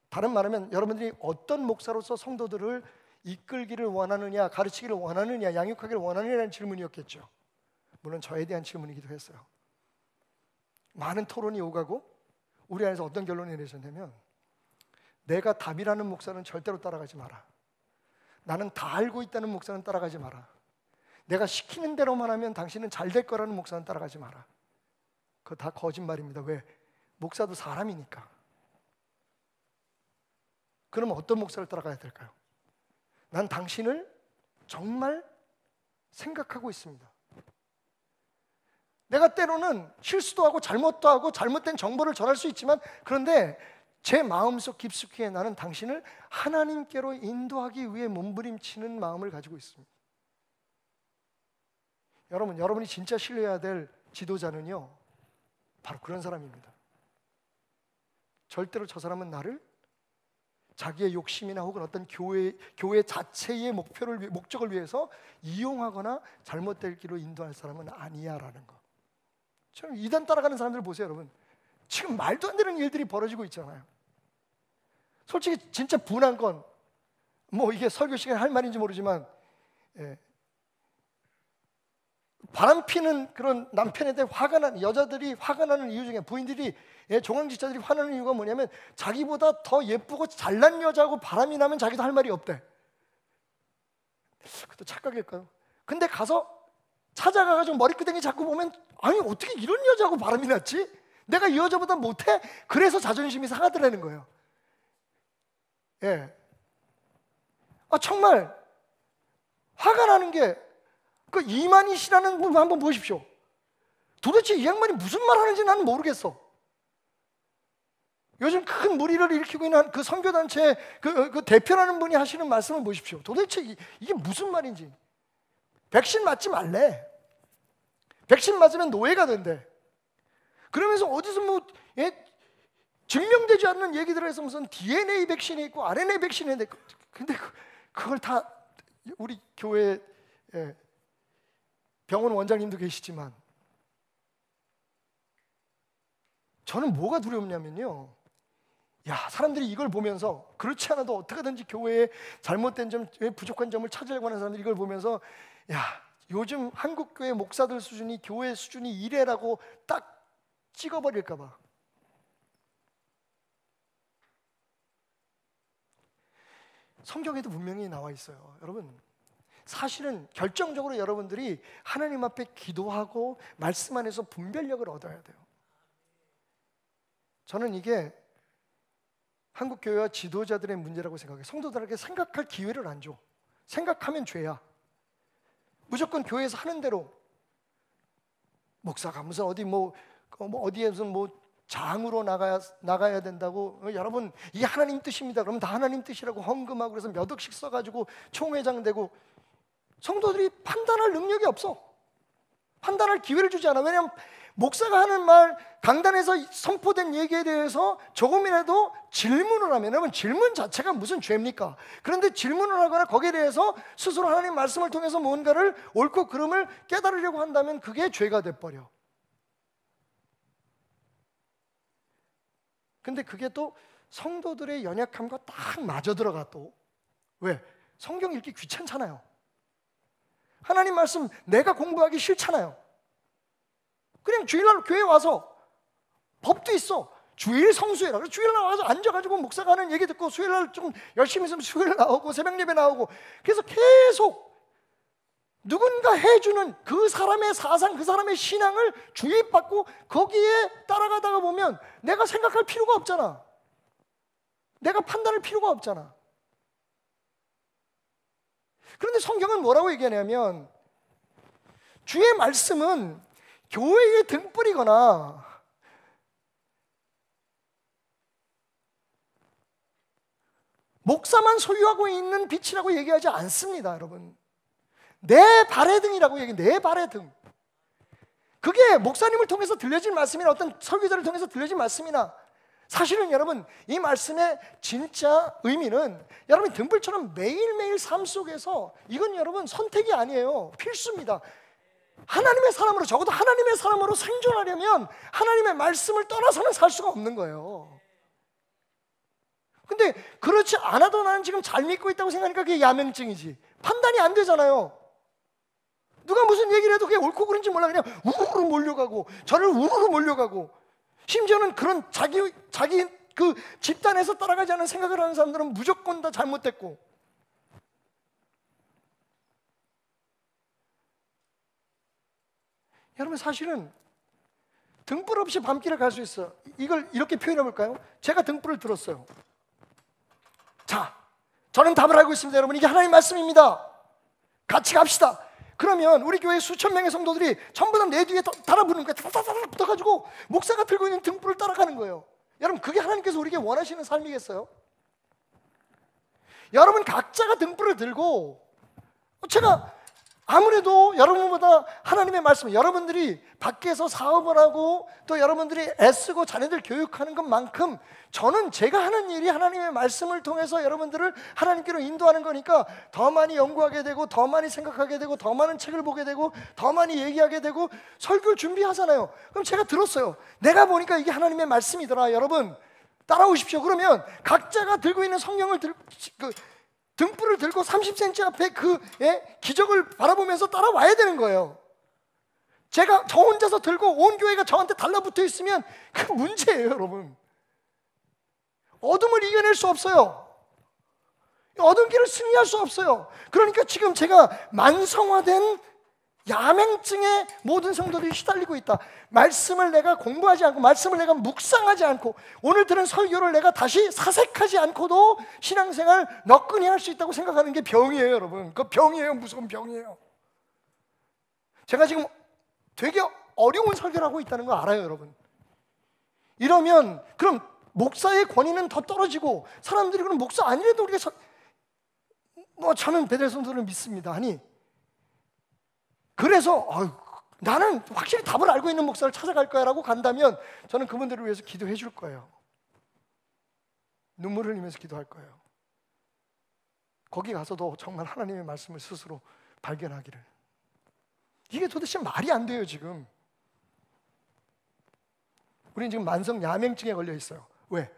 다른 말하면 여러분들이 어떤 목사로서 성도들을 이끌기를 원하느냐, 가르치기를 원하느냐, 양육하기를 원하느냐는 질문이었겠죠. 물론 저에 대한 질문이기도 했어요. 많은 토론이 오가고 우리 안에서 어떤 결론이 내렸냐면, 내가 답이라는 목사는 절대로 따라가지 마라. 나는 다 알고 있다는 목사는 따라가지 마라. 내가 시키는 대로만 하면 당신은 잘 될 거라는 목사는 따라가지 마라. 그거 다 거짓말입니다. 왜? 목사도 사람이니까. 그러면 어떤 목사를 따라가야 될까요? 난 당신을 정말 생각하고 있습니다. 내가 때로는 실수도 하고 잘못도 하고 잘못된 정보를 전할 수 있지만, 그런데 제 마음속 깊숙이에 나는 당신을 하나님께로 인도하기 위해 몸부림치는 마음을 가지고 있습니다. 여러분, 여러분이 진짜 신뢰해야 될 지도자는요, 바로 그런 사람입니다. 절대로 저 사람은 나를 자기의 욕심이나 혹은 어떤 교회 자체의 목적을 위해서 이용하거나 잘못될 길로 인도할 사람은 아니야 라는 거. 저는 이단 따라가는 사람들 보세요. 여러분, 지금 말도 안 되는 일들이 벌어지고 있잖아요. 솔직히 진짜 분한 건, 이게 설교 시간에 할 말인지 모르지만, 바람피는 그런 남편에 대해 화가 나는 여자들이 화가 나는 이유 중에, 부인들이, 종황지자들이 화나는 이유가 뭐냐면 자기보다 더 예쁘고 잘난 여자하고 바람이 나면 자기도 할 말이 없대. 그것도 착각일까요? 근데 가서 찾아가가지고 머리끄댕이 잡고 보면, 아니 어떻게 이런 여자하고 바람이 났지? 내가 이 여자보다 못해? 그래서 자존심이 상하더라는 거예요. 정말 화가 나는 게, 그 이만희 씨라는 분 한번 보십시오. 도대체 이 양반이 무슨 말 하는지 나는 모르겠어. 요즘 큰 무리를 일으키고 있는 그 선교단체 그 대표라는 분이 하시는 말씀을 보십시오. 도대체 이게 무슨 말인지. 백신 맞지 말래. 백신 맞으면 노예가 된대. 그러면서 어디서 뭐 증명되지 않는 얘기들을 해서 무슨 DNA 백신이 있고 RNA 백신이 있는데, 근데 그걸 다 우리 교회 병원 원장님도 계시지만, 저는 뭐가 두렵냐면요, 야, 사람들이 이걸 보면서 그렇지 않아도 어떻게든지 교회에 잘못된 점, 부족한 점을 찾으려고 하는 사람들이 이걸 보면서, 야, 요즘 한국 교회 목사들 수준이 교회 수준이 이래라고 딱 찍어버릴까 봐. 성경에도 분명히 나와 있어요. 여러분, 사실은 결정적으로 여러분들이 하나님 앞에 기도하고 말씀 안에서 분별력을 얻어야 돼요. 저는 이게 한국 교회와 지도자들의 문제라고 생각해요. 성도들에게 생각할 기회를 안 줘. 생각하면 죄야. 무조건 교회에서 하는 대로, 목사가 무슨 어디 어디에 무슨 장으로 나가야 된다고, 여러분 이게 하나님 뜻입니다. 그러면 다 하나님 뜻이라고 헌금하고 그래서 몇 억씩 써가지고 총회장 되고, 성도들이 판단할 능력이 없어. 판단할 기회를 주지 않아. 왜냐하면 목사가 하는 말, 강단에서 선포된 얘기에 대해서 조금이라도 질문을 하면, 여러분 질문 자체가 무슨 죄입니까? 그런데 질문을 하거나 거기에 대해서 스스로 하나님 말씀을 통해서 뭔가를 옳고 그름을 깨달으려고 한다면 그게 죄가 돼버려. 근데 그게 또 성도들의 연약함과 딱 맞아 들어가. 또 왜? 성경 읽기 귀찮잖아요. 하나님 말씀 내가 공부하기 싫잖아요. 그냥 주일날 교회 와서, 법도 있어, 주일 성수회라. 그래서 주일날 와서 앉아가지고 목사가 하는 얘기 듣고, 수요일날 좀 열심히 있으면 수요일 나오고 새벽 예배 나오고, 그래서 계속 누군가 해주는 그 사람의 사상, 그 사람의 신앙을 주입받고 거기에 따라가다가 보면 내가 생각할 필요가 없잖아. 내가 판단할 필요가 없잖아. 그런데 성경은 뭐라고 얘기하냐면, 주의 말씀은 교회의 등불이거나 목사만 소유하고 있는 빛이라고 얘기하지 않습니다. 여러분, 내 발의 등이라고 얘기해요. 내 발의 등. 그게 목사님을 통해서 들려질 말씀이나 어떤 설교자를 통해서 들려질 말씀이나, 사실은 여러분 이 말씀의 진짜 의미는 여러분 등불처럼 매일매일 삶 속에서, 이건 여러분 선택이 아니에요. 필수입니다. 하나님의 사람으로, 적어도 하나님의 사람으로 생존하려면 하나님의 말씀을 떠나서는 살 수가 없는 거예요. 근데 그렇지 않아도 나는 지금 잘 믿고 있다고 생각하니까 그게 야맹증이지. 판단이 안 되잖아요. 누가 무슨 얘기를 해도 그게 옳고 그른지 몰라. 그냥 우르르 몰려가고, 저를 우르르 몰려가고, 심지어는 그런 자기 그 집단에서 따라가지 않은 생각을 하는 사람들은 무조건 다 잘못됐고. 여러분, 사실은 등불 없이 밤길을 갈 수 있어. 이걸 이렇게 표현해 볼까요? 제가 등불을 들었어요. 자, 저는 답을 알고 있습니다. 여러분, 이게 하나님 말씀입니다. 같이 갑시다. 그러면 우리 교회 수천 명의 성도들이 전부 다 내 뒤에 달아 붙는 거예요. 다다다다 붙어가지고 목사가 들고 있는 등불을 따라가는 거예요. 여러분, 그게 하나님께서 우리에게 원하시는 삶이겠어요? 여러분 각자가 등불을 들고, 제가 아무래도 여러분보다 하나님의 말씀, 여러분들이 밖에서 사업을 하고 또 여러분들이 애쓰고 자녀들 교육하는 것만큼 저는 제가 하는 일이 하나님의 말씀을 통해서 여러분들을 하나님께로 인도하는 거니까 더 많이 연구하게 되고, 더 많이 생각하게 되고, 더 많은 책을 보게 되고, 더 많이 얘기하게 되고, 설교를 준비하잖아요. 그럼 제가 들었어요. 내가 보니까 이게 하나님의 말씀이더라. 여러분 따라오십시오. 그러면 각자가 들고 있는 성경을 등불을 들고 30cm 앞에 그 기적을 바라보면서 따라와야 되는 거예요. 제가 저 혼자서 들고 온 교회가 저한테 달라붙어 있으면 그 문제예요. 여러분, 어둠을 이겨낼 수 없어요. 어둠 길을 승리할 수 없어요. 그러니까 지금 제가 만성화된 야맹증에 모든 성도들이 시달리고 있다. 말씀을 내가 공부하지 않고, 말씀을 내가 묵상하지 않고, 오늘 들은 설교를 내가 다시 사색하지 않고도 신앙생활 너끈히 할 수 있다고 생각하는 게 병이에요. 여러분, 그 병이에요. 무서운 병이에요. 제가 지금 되게 어려운 설교를 하고 있다는 거 알아요, 여러분? 이러면 그럼 목사의 권위는 더 떨어지고 사람들이 그럼 목사 아니래도 우리가 저는 베델 성도를 믿습니다. 아니 그래서 나는 확실히 답을 알고 있는 목사를 찾아갈 거야 라고 간다면 저는 그분들을 위해서 기도해 줄 거예요. 눈물 흘리면서 기도할 거예요. 거기 가서도 정말 하나님의 말씀을 스스로 발견하기를. 이게 도대체 말이 안 돼요. 지금 우리는 지금 만성 야맹증에 걸려 있어요. 왜?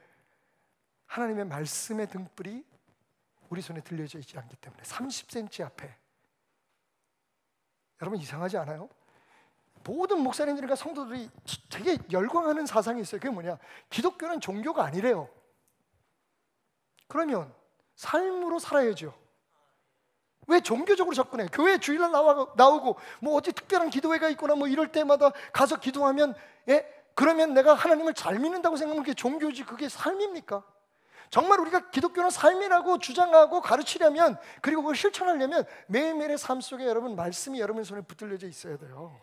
하나님의 말씀의 등불이 우리 손에 들려져 있지 않기 때문에. 30cm 앞에. 여러분 이상하지 않아요? 모든 목사님들과 성도들이 되게 열광하는 사상이 있어요. 그게 뭐냐? 기독교는 종교가 아니래요. 그러면 삶으로 살아야죠. 왜 종교적으로 접근해? 교회 주일날 나오고 뭐 어디 특별한 기도회가 있거나 뭐 이럴 때마다 가서 기도하면 그러면 내가 하나님을 잘 믿는다고 생각하면 그게 종교지. 그게 삶입니까? 정말 우리가 기독교는 삶이라고 주장하고 가르치려면, 그리고 그걸 실천하려면 매일매일의 삶 속에 여러분 말씀이 여러분 손에 붙들려져 있어야 돼요.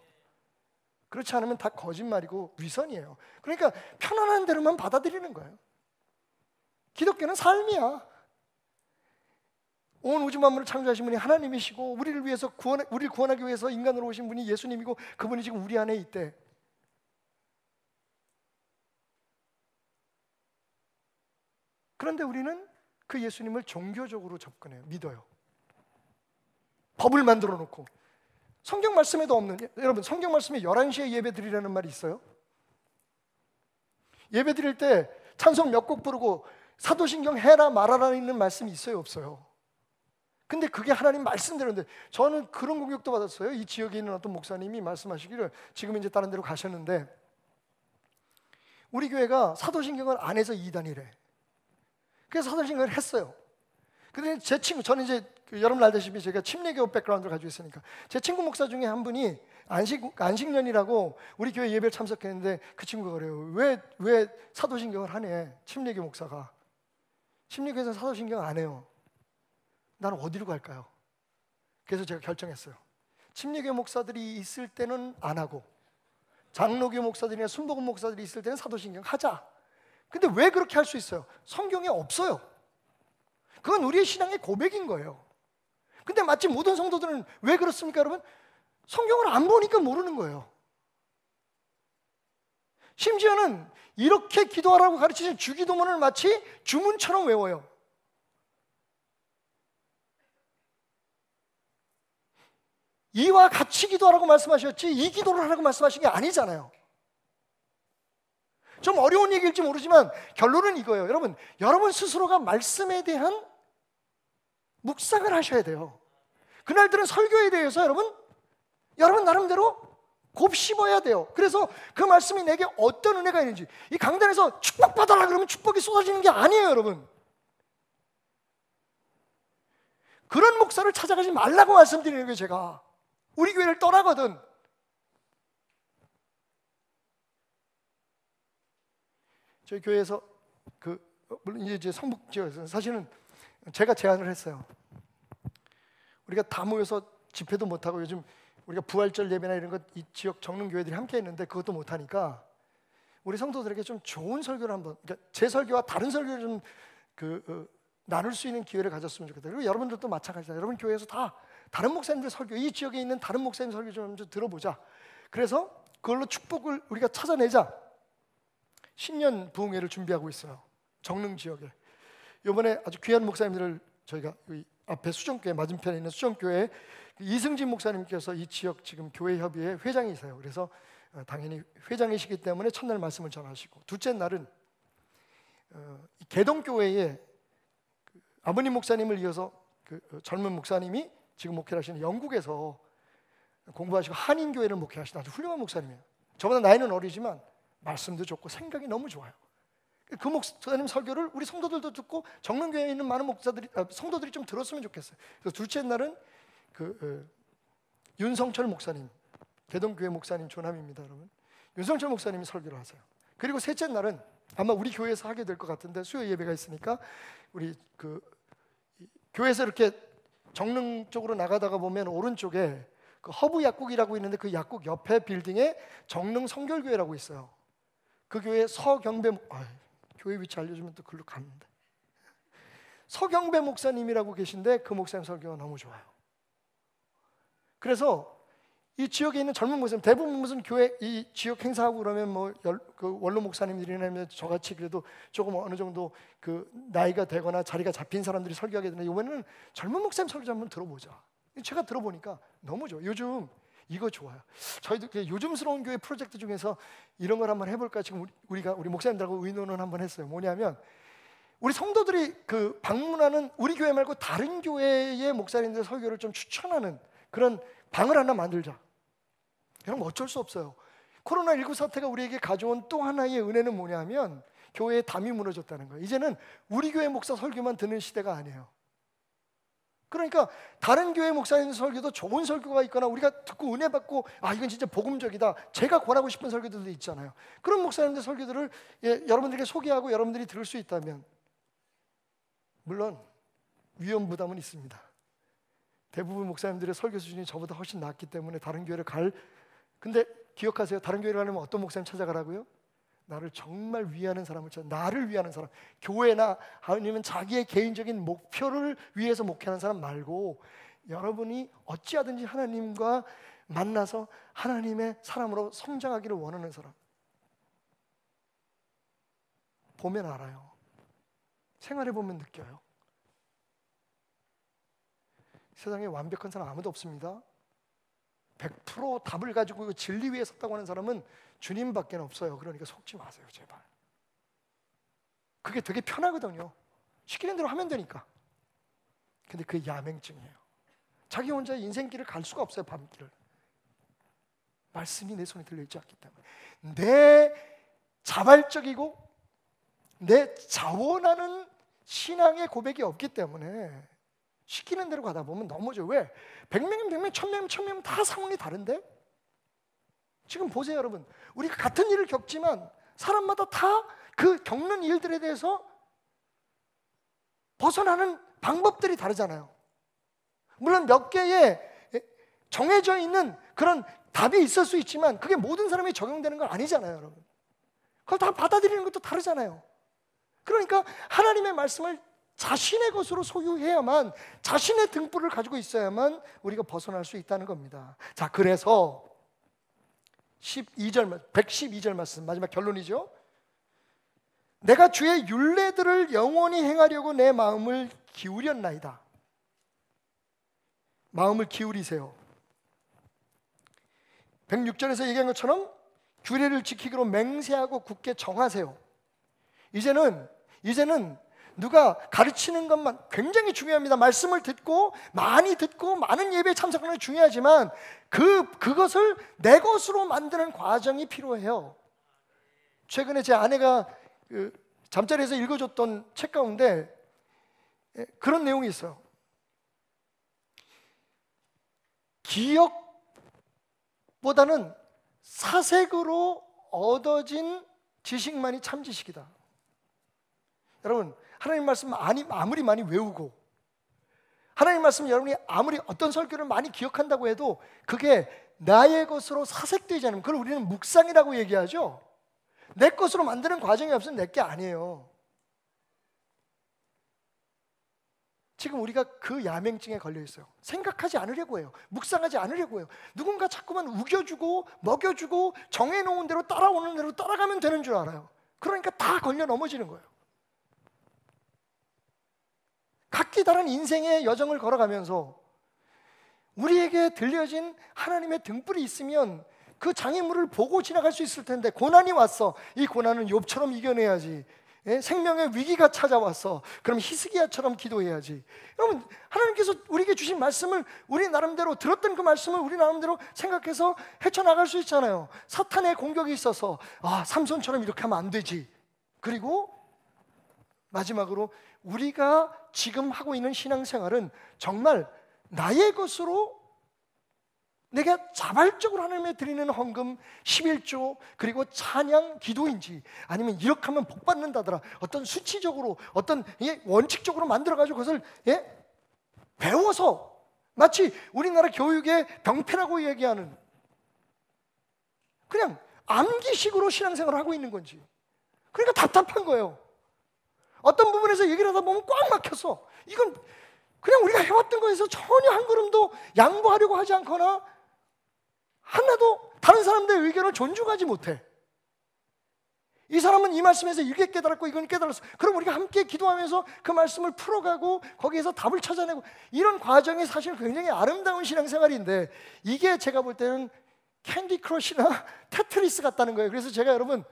그렇지 않으면 다 거짓말이고 위선이에요. 그러니까 편안한 대로만 받아들이는 거예요. 기독교는 삶이야. 온 우주 만물을 창조하신 분이 하나님이시고 우리를 구원하기 위해서 인간으로 오신 분이 예수님이고 그분이 지금 우리 안에 있대. 그런데 우리는 그 예수님을 종교적으로 접근해요. 믿어요. 법을 만들어 놓고. 성경 말씀에도 없는, 여러분 성경 말씀에 11시에 예배 드리라는 말이 있어요? 예배 드릴 때 찬송 몇 곡 부르고 사도신경 해라 말하라 있는 말씀이 있어요, 없어요? 근데 그게 하나님 말씀대로인데, 저는 그런 공격도 받았어요. 이 지역에 있는 어떤 목사님이 말씀하시기를, 지금 이제 다른 데로 가셨는데 우리 교회가 사도신경을 안 해서 이단이래. 그래서 사도신경을 했어요. 근데 제 친구, 저는 이제 여러분 알다시피 제가 침례교 백그라운드를 가지고 있으니까 제 친구 목사 중에 한 분이 안식년이라고 우리 교회 예배를 참석했는데 그 친구가 그래요. 왜 사도신경을 하네? 침례교 목사가. 침례교에서는 사도신경 안 해요. 나는 어디로 갈까요? 그래서 제가 결정했어요. 침례교 목사들이 있을 때는 안 하고 장로교 목사들이나 순복음 목사들이 있을 때는 사도신경 하자. 근데 왜 그렇게 할 수 있어요? 성경에 없어요. 그건 우리의 신앙의 고백인 거예요. 근데 마치 모든 성도들은 왜 그렇습니까, 여러분? 성경을 안 보니까 모르는 거예요. 심지어는 이렇게 기도하라고 가르치신 주기도문을 마치 주문처럼 외워요. 이와 같이 기도하라고 말씀하셨지 이 기도를 하라고 말씀하신 게 아니잖아요. 좀 어려운 얘기일지 모르지만 결론은 이거예요. 여러분 스스로가 말씀에 대한 묵상을 하셔야 돼요. 그날들은 설교에 대해서 여러분 나름대로 곱씹어야 돼요. 그래서 그 말씀이 내게 어떤 은혜가 있는지, 이 강단에서 축복받아라 그러면 축복이 쏟아지는 게 아니에요, 여러분. 그런 목사를 찾아가지 말라고 말씀드리는 거예요. 제가 우리 교회를 떠나거든. 저희 교회에서 물론 이제 성북 지역에서 사실은 제가 제안을 했어요. 우리가 다 모여서 집회도 못 하고 요즘 우리가 부활절 예배나 이런 것 이 지역 적는 교회들이 함께 했는데 그것도 못 하니까 우리 성도들에게 좀 좋은 설교를 한번, 그러니까 제 설교와 다른 설교를 좀 나눌 수 있는 기회를 가졌으면 좋겠다. 그리고 여러분들도 마찬가지다. 여러분 교회에서 다 다른 목사님들 설교, 이 지역에 있는 다른 목사님 설교 좀 들어보자. 그래서 그걸로 축복을 우리가 찾아내자. 신년 부흥회를 준비하고 있어요. 정릉 지역에. 이번에 아주 귀한 목사님들을 저희가 여기 앞에 수정교회 맞은편에 있는 수정교회 이승진 목사님께서 이 지역 지금 교회협의회 회장이세요. 그래서 당연히 회장이시기 때문에 첫날 말씀을 전하시고, 둘째 날은 개동교회에 아버님 목사님을 이어서 젊은 목사님이 지금 목회를 하시는 영국에서 공부하시고 한인교회를 목회하시는 아주 훌륭한 목사님이에요. 저보다 나이는 어리지만 말씀도 좋고 생각이 너무 좋아요. 그 목사님 설교를 우리 성도들도 듣고 정릉교회에 있는 많은 성도들이 좀 들었으면 좋겠어요. 그래서 둘째 날은 윤성철 목사님, 개동교회 목사님 조남입니다, 여러분. 윤성철 목사님이 설교를 하세요. 그리고 셋째 날은 아마 우리 교회에서 하게 될 것 같은데 수요 예배가 있으니까 우리 교회에서 이렇게 정릉 쪽으로 나가다가 보면 오른쪽에 그 허브 약국이라고 있는데 그 약국 옆에 빌딩에 정릉 성결교회라고 있어요. 그 교회 교회 위치 알려주면 또 글로 갔는데 서경배 목사님이라고 계신데 그 목사님 설교가 너무 좋아요. 그래서 이 지역에 있는 젊은 목사님 대부분 무슨 교회 이 지역 행사하고 그러면 그 원로 목사님들이나 저같이 그래도 조금 어느 정도 그 나이가 되거나 자리가 잡힌 사람들이 설교하게 되는데 이번에는 젊은 목사님 설교 한번 들어보자. 제가 들어보니까 너무 좋아요. 요즘 이거 좋아요. 저희도 요즘스러운 교회 프로젝트 중에서 이런 걸 한번 해볼까 지금 우리 목사님들하고 의논을 한번 했어요. 뭐냐면 우리 성도들이 그 방문하는 우리 교회 말고 다른 교회의 목사님들 설교를 좀 추천하는 그런 방을 하나 만들자. 여러분 어쩔 수 없어요. 코로나19 사태가 우리에게 가져온 또 하나의 은혜는 뭐냐면 교회의 담이 무너졌다는 거예요. 이제는 우리 교회 목사 설교만 듣는 시대가 아니에요. 그러니까 다른 교회 목사님 설교도 좋은 설교가 있거나 우리가 듣고 은혜 받고 이건 진짜 복음적이다 제가 권하고 싶은 설교들도 있잖아요. 그런 목사님들 설교들을 여러분들에게 소개하고 여러분들이 들을 수 있다면 물론 위험 부담은 있습니다. 대부분 목사님들의 설교 수준이 저보다 훨씬 낮기 때문에 다른 교회를 근데 기억하세요. 다른 교회를 가려면 어떤 목사님 찾아가라고요? 나를 정말 위하는 사람을 나를 위하는 사람, 교회나 아니면 자기의 개인적인 목표를 위해서 목회하는 사람 말고 여러분이 어찌하든지 하나님과 만나서 하나님의 사람으로 성장하기를 원하는 사람. 보면 알아요. 생활해보면 느껴요. 세상에 완벽한 사람 아무도 없습니다. 100% 답을 가지고 진리 위에 섰다고 하는 사람은 주님밖에 없어요. 그러니까 속지 마세요, 제발. 그게 되게 편하거든요. 시키는 대로 하면 되니까. 근데 그게 야맹증이에요. 자기 혼자 인생길을 갈 수가 없어요, 밤길을. 말씀이 내 손에 들려있지 않기 때문에. 내 자발적이고 내 자원하는 신앙의 고백이 없기 때문에 시키는 대로 가다 보면 넘어져요. 왜? 100명이면 100명, 1000명이면 1000명이면 다 상황이 다른데? 지금 보세요 여러분. 우리가 같은 일을 겪지만 사람마다 다 그 겪는 일들에 대해서 벗어나는 방법들이 다르잖아요. 물론 몇 개의 정해져 있는 그런 답이 있을 수 있지만 그게 모든 사람이 적용되는 건 아니잖아요, 여러분. 그걸 다 받아들이는 것도 다르잖아요. 그러니까 하나님의 말씀을 자신의 것으로 소유해야만, 자신의 등불을 가지고 있어야만 우리가 벗어날 수 있다는 겁니다. 자, 그래서 112절 말씀, 마지막 결론이죠. 내가 주의 율례들을 영원히 행하려고 내 마음을 기울였나이다. 마음을 기울이세요. 106절에서 얘기한 것처럼 규례를 지키기로 맹세하고 굳게 정하세요. 이제는 누가 가르치는 것만 굉장히 중요합니다. 말씀을 듣고 많이 듣고 많은 예배에 참석하는 게 중요하지만 그것을 내 것으로 만드는 과정이 필요해요. 최근에 제 아내가 잠자리에서 읽어줬던 책 가운데 그런 내용이 있어요. 기억보다는 사색으로 얻어진 지식만이 참 지식이다. 여러분, 하나님 말씀 아무리 많이 외우고 하나님 말씀 여러분이 아무리 어떤 설교를 많이 기억한다고 해도 그게 나의 것으로 사색되지 않으면 그걸 우리는 묵상이라고 얘기하죠. 내 것으로 만드는 과정이 없으면 내 게 아니에요. 지금 우리가 그 야맹증에 걸려 있어요. 생각하지 않으려고 해요. 묵상하지 않으려고 해요. 누군가 자꾸만 우겨주고 먹여주고 정해놓은 대로 따라오는 대로 따라가면 되는 줄 알아요. 그러니까 다 걸려 넘어지는 거예요. 각기 다른 인생의 여정을 걸어가면서 우리에게 들려진 하나님의 등불이 있으면 그 장애물을 보고 지나갈 수 있을 텐데, 고난이 왔어. 이 고난은 욥처럼 이겨내야지. 생명의 위기가 찾아왔어. 그럼 히스기야처럼 기도해야지. 여러분, 하나님께서 우리에게 주신 말씀을 우리 나름대로 들었던 그 말씀을 우리 나름대로 생각해서 헤쳐나갈 수 있잖아요. 사탄의 공격이 있어서 삼손처럼 이렇게 하면 안 되지. 그리고 마지막으로 우리가 지금 하고 있는 신앙생활은 정말 나의 것으로 내가 자발적으로 하나님께 드리는 헌금 11조 그리고 찬양 기도인지, 아니면 이렇게 하면 복 받는다더라, 어떤 수치적으로 어떤 원칙적으로 만들어가지고 그것을 배워서 마치 우리나라 교육의 병폐라고 얘기하는 그냥 암기식으로 신앙생활을 하고 있는 건지. 그러니까 답답한 거예요. 어떤 부분에서 얘기를 하다 보면 꽉 막혀서 이건 그냥 우리가 해왔던 거에서 전혀 한 걸음도 양보하려고 하지 않거나 하나도 다른 사람들의 의견을 존중하지 못해. 이 사람은 이 말씀에서 이게 깨달았고 이건 깨달았어. 그럼 우리가 함께 기도하면서 그 말씀을 풀어가고 거기에서 답을 찾아내고 이런 과정이 사실 굉장히 아름다운 신앙생활인데 이게 제가 볼 때는 캔디 크러쉬나 테트리스 같다는 거예요. 그래서 제가 여러분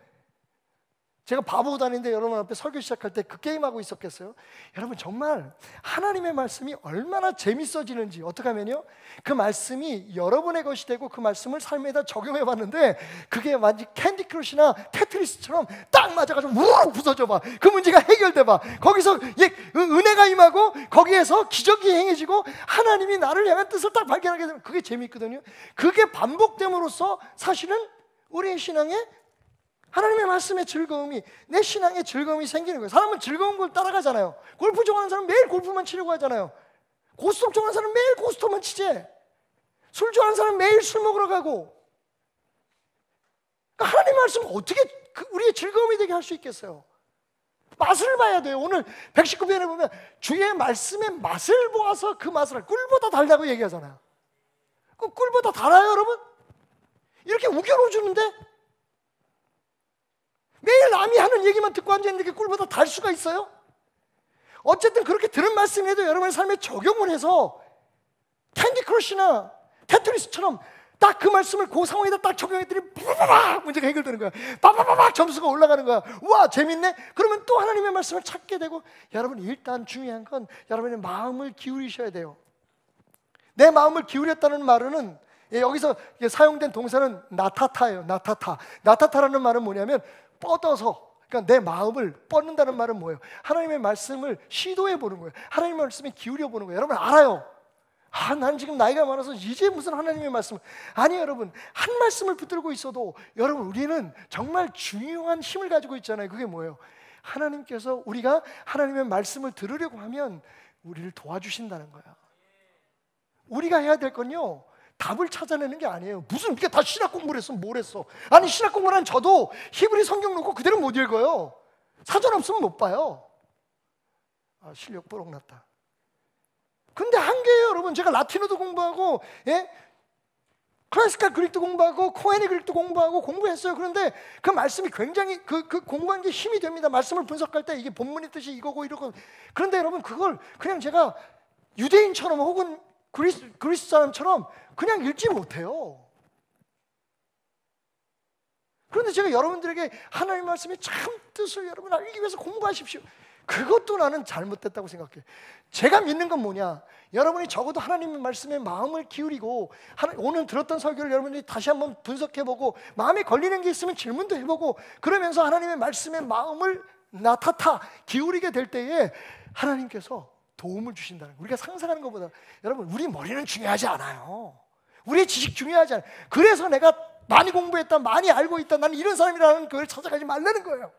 제가 바보 다니는데 여러분 앞에 설교 시작할 때 그 게임하고 있었겠어요? 여러분 정말 하나님의 말씀이 얼마나 재밌어지는지 어떻게 하면요 그 말씀이 여러분의 것이 되고 그 말씀을 삶에다 적용해 봤는데 그게 완전 캔디 크러쉬나 테트리스처럼 딱 맞아가지고 우르르 부서져 봐. 그 문제가 해결돼 봐. 거기서 은혜가 임하고 거기에서 기적이 행해지고 하나님이 나를 향한 뜻을 딱 발견하게 되면 그게 재미있거든요. 그게 반복됨으로써 사실은 우리의 신앙에 하나님의 말씀의 즐거움이 내 신앙의 즐거움이 생기는 거예요. 사람은 즐거운 걸 따라가잖아요. 골프 좋아하는 사람은 매일 골프만 치려고 하잖아요. 고스톱 좋아하는 사람은 매일 고스톱만 치지. 술 좋아하는 사람은 매일 술 먹으러 가고. 그러니까 하나님의 말씀은 어떻게 우리의 즐거움이 되게 할 수 있겠어요? 맛을 봐야 돼요. 오늘 119편에 보면 주의 말씀의 맛을 보아서 그 맛을 꿀보다 달다고 얘기하잖아요. 그 꿀보다 달아요 여러분? 이렇게 우겨넣어주는데 매일 남이 하는 얘기만 듣고 앉아있는 게 꿀보다 달 수가 있어요? 어쨌든 그렇게 들은 말씀에도 여러분의 삶에 적용을 해서 캔디 크러쉬나 테트리스처럼 딱 그 말씀을 그 상황에다 딱 적용했더니 빠바바박 문제가 해결되는 거야. 빠바바박 점수가 올라가는 거야. 우와 재밌네? 그러면 또 하나님의 말씀을 찾게 되고 여러분 일단 중요한 건 여러분의 마음을 기울이셔야 돼요. 내 마음을 기울였다는 말은 여기서 사용된 동사는 나타타예요. 나타타라는 말은 뭐냐면 뻗어서, 그러니까 내 마음을 뻗는다는 말은 뭐예요? 하나님의 말씀을 시도해 보는 거예요. 하나님의 말씀에 기울여 보는 거예요. 여러분 알아요. 난 지금 나이가 많아서 이제 무슨 하나님의 말씀을. 아니 여러분 한 말씀을 붙들고 있어도 여러분 우리는 정말 중요한 힘을 가지고 있잖아요. 그게 뭐예요? 하나님께서 우리가 하나님의 말씀을 들으려고 하면 우리를 도와주신다는 거야. 우리가 해야 될 건요 답을 찾아내는 게 아니에요. 무슨 이게 다 신학 공부를 했어? 뭘 했어? 아니 신학 공부를 한 저도 히브리 성경 놓고 그대로 못 읽어요. 사전 없으면 못 봐요. 실력 뽀록 났다. 근데 한계예요 여러분. 제가 라틴어도 공부하고 클래시컬 그릭도 공부하고 코헤니 그릭도 공부하고 공부했어요. 그런데 그 말씀이 굉장히 그 공부한 게 힘이 됩니다. 말씀을 분석할 때 이게 본문의 뜻이 이거고 이러고. 그런데 여러분 그걸 그냥 제가 유대인처럼 혹은 그리스 사람처럼 그냥 읽지 못해요. 그런데 제가 여러분들에게 하나님의 말씀의 참 뜻을 여러분 알기 위해서 공부하십시오. 그것도 나는 잘못됐다고 생각해. 제가 믿는 건 뭐냐? 여러분이 적어도 하나님의 말씀에 마음을 기울이고 오늘 들었던 설교를 여러분들이 다시 한번 분석해보고 마음에 걸리는 게 있으면 질문도 해보고 그러면서 하나님의 말씀에 마음을 기울이게 될 때에 하나님께서 도움을 주신다는 거예요. 우리가 상상하는 것보다 여러분 우리 머리는 중요하지 않아요. 우리의 지식 중요하지 않아요. 그래서 내가 많이 공부했다, 많이 알고 있다, 나는 이런 사람이라는 걸 찾아가지 말라는 거예요.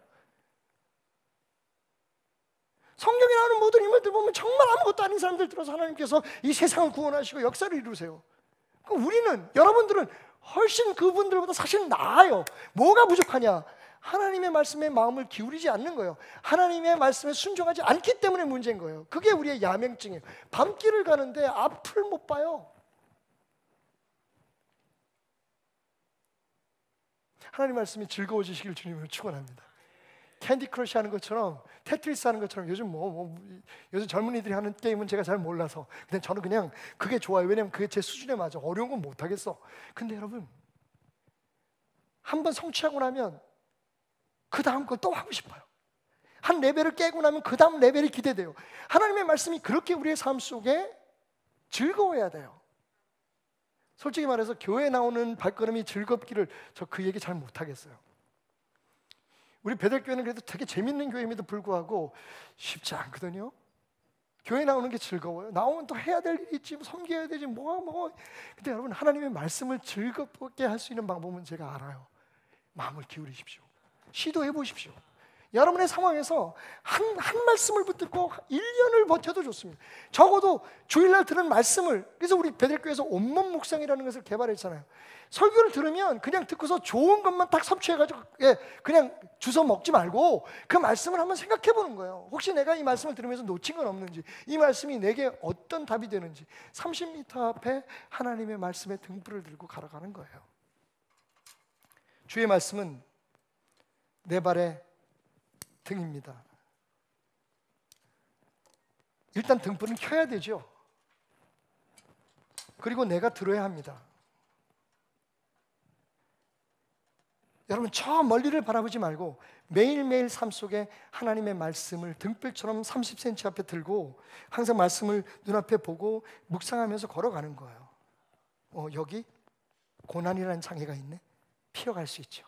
성경에 나오는 모든 인물들 보면 정말 아무것도 아닌 사람들 들어서 하나님께서 이 세상을 구원하시고 역사를 이루세요. 그럼 우리는, 여러분들은 훨씬 그분들보다 사실 나아요. 뭐가 부족하냐? 하나님의 말씀에 마음을 기울이지 않는 거예요. 하나님의 말씀에 순종하지 않기 때문에 문제인 거예요. 그게 우리의 야맹증이에요. 밤길을 가는데 앞을 못 봐요. 하나님 말씀이 즐거워지시길 주님으로 축원합니다. 캔디 크러쉬 하는 것처럼, 테트리스 하는 것처럼 요즘 요즘 젊은이들이 하는 게임은 제가 잘 몰라서 근데 저는 그냥 그게 좋아요. 왜냐면 그게 제 수준에 맞아. 어려운 건 못 하겠어. 근데 여러분 한번 성취하고 나면 그 다음 걸 또 하고 싶어요. 한 레벨을 깨고 나면 그 다음 레벨이 기대돼요. 하나님의 말씀이 그렇게 우리의 삶 속에 즐거워야 돼요. 솔직히 말해서 교회 나오는 발걸음이 즐겁기를 저 그 얘기 잘 못하겠어요. 우리 베델교회는 그래도 되게 재밌는 교회임에도 불구하고 쉽지 않거든요. 교회 나오는 게 즐거워요. 나오면 또 해야 될 일이 있지, 섬겨야 되지, 근데 여러분 하나님의 말씀을 즐겁게 할 수 있는 방법은 제가 알아요. 마음을 기울이십시오. 시도해 보십시오. 여러분의 상황에서 한 말씀을 붙들고 1년을 버텨도 좋습니다. 적어도 주일날 들은 말씀을, 그래서 우리 베들교회에서 온몸 묵상이라는 것을 개발했잖아요. 설교를 들으면 그냥 듣고서 좋은 것만 딱 섭취해가지고 그냥 주워 먹지 말고 그 말씀을 한번 생각해 보는 거예요. 혹시 내가 이 말씀을 들으면서 놓친 건 없는지, 이 말씀이 내게 어떤 답이 되는지. 30m 앞에 하나님의 말씀의 등불을 들고 걸어가는 거예요. 주의 말씀은 내 발의 등입니다. 일단 등불은 켜야 되죠. 그리고 내가 들어야 합니다. 여러분, 저 멀리를 바라보지 말고 매일매일 삶 속에 하나님의 말씀을 등불처럼 30cm 앞에 들고 항상 말씀을 눈앞에 보고 묵상하면서 걸어가는 거예요. 여기 고난이라는 장애가 있네? 피어갈 수 있죠.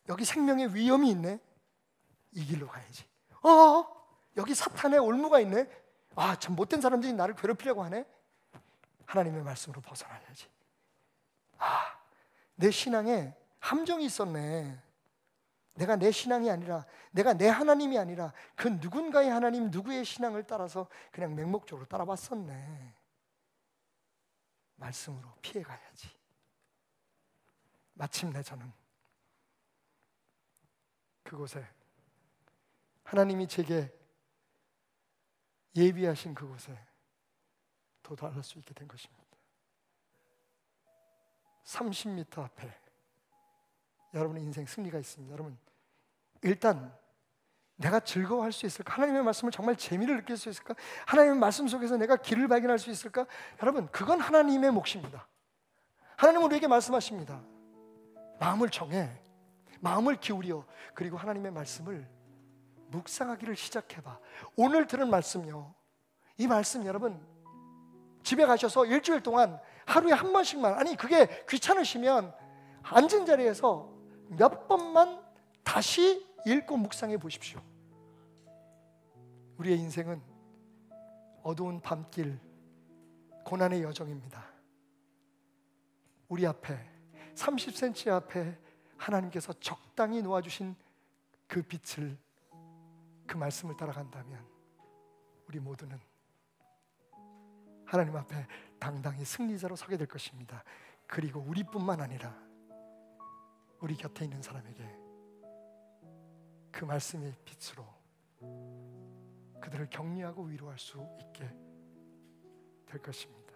여기 생명의 위험이 있네? 이 길로 가야지. 여기 사탄의 올무가 있네? 참 못된 사람들이 나를 괴롭히려고 하네? 하나님의 말씀으로 벗어나야지. 내 신앙에 함정이 있었네. 내가 내 신앙이 아니라, 내가 내 하나님이 아니라 그 누군가의 하나님, 누구의 신앙을 따라서 그냥 맹목적으로 따라봤었네. 말씀으로 피해가야지. 마침내 저는 그곳에, 하나님이 제게 예비하신 그곳에 도달할 수 있게 된 것입니다. 30m 앞에 여러분의 인생 승리가 있습니다. 여러분, 일단 내가 즐거워할 수 있을까? 하나님의 말씀을 정말 재미를 느낄 수 있을까? 하나님의 말씀 속에서 내가 길을 발견할 수 있을까? 여러분, 그건 하나님의 몫입니다. 하나님은 우리에게 말씀하십니다. 마음을 정해, 마음을 기울여, 그리고 하나님의 말씀을 묵상하기를 시작해봐. 오늘 들은 말씀요, 이 말씀 여러분 집에 가셔서 일주일 동안 하루에 한 번씩만, 아니 그게 귀찮으시면 앉은 자리에서 몇 번만 다시 읽고 묵상해 보십시오. 우리의 인생은 어두운 밤길, 고난의 여정입니다. 우리 앞에 30cm 앞에 하나님께서 적당히 놓아주신 그 빛을, 그 말씀을 따라간다면 우리 모두는 하나님 앞에 당당히 승리자로 서게 될 것입니다. 그리고 우리뿐만 아니라 우리 곁에 있는 사람에게 그 말씀의 빛으로 그들을 격려하고 위로할 수 있게 될 것입니다.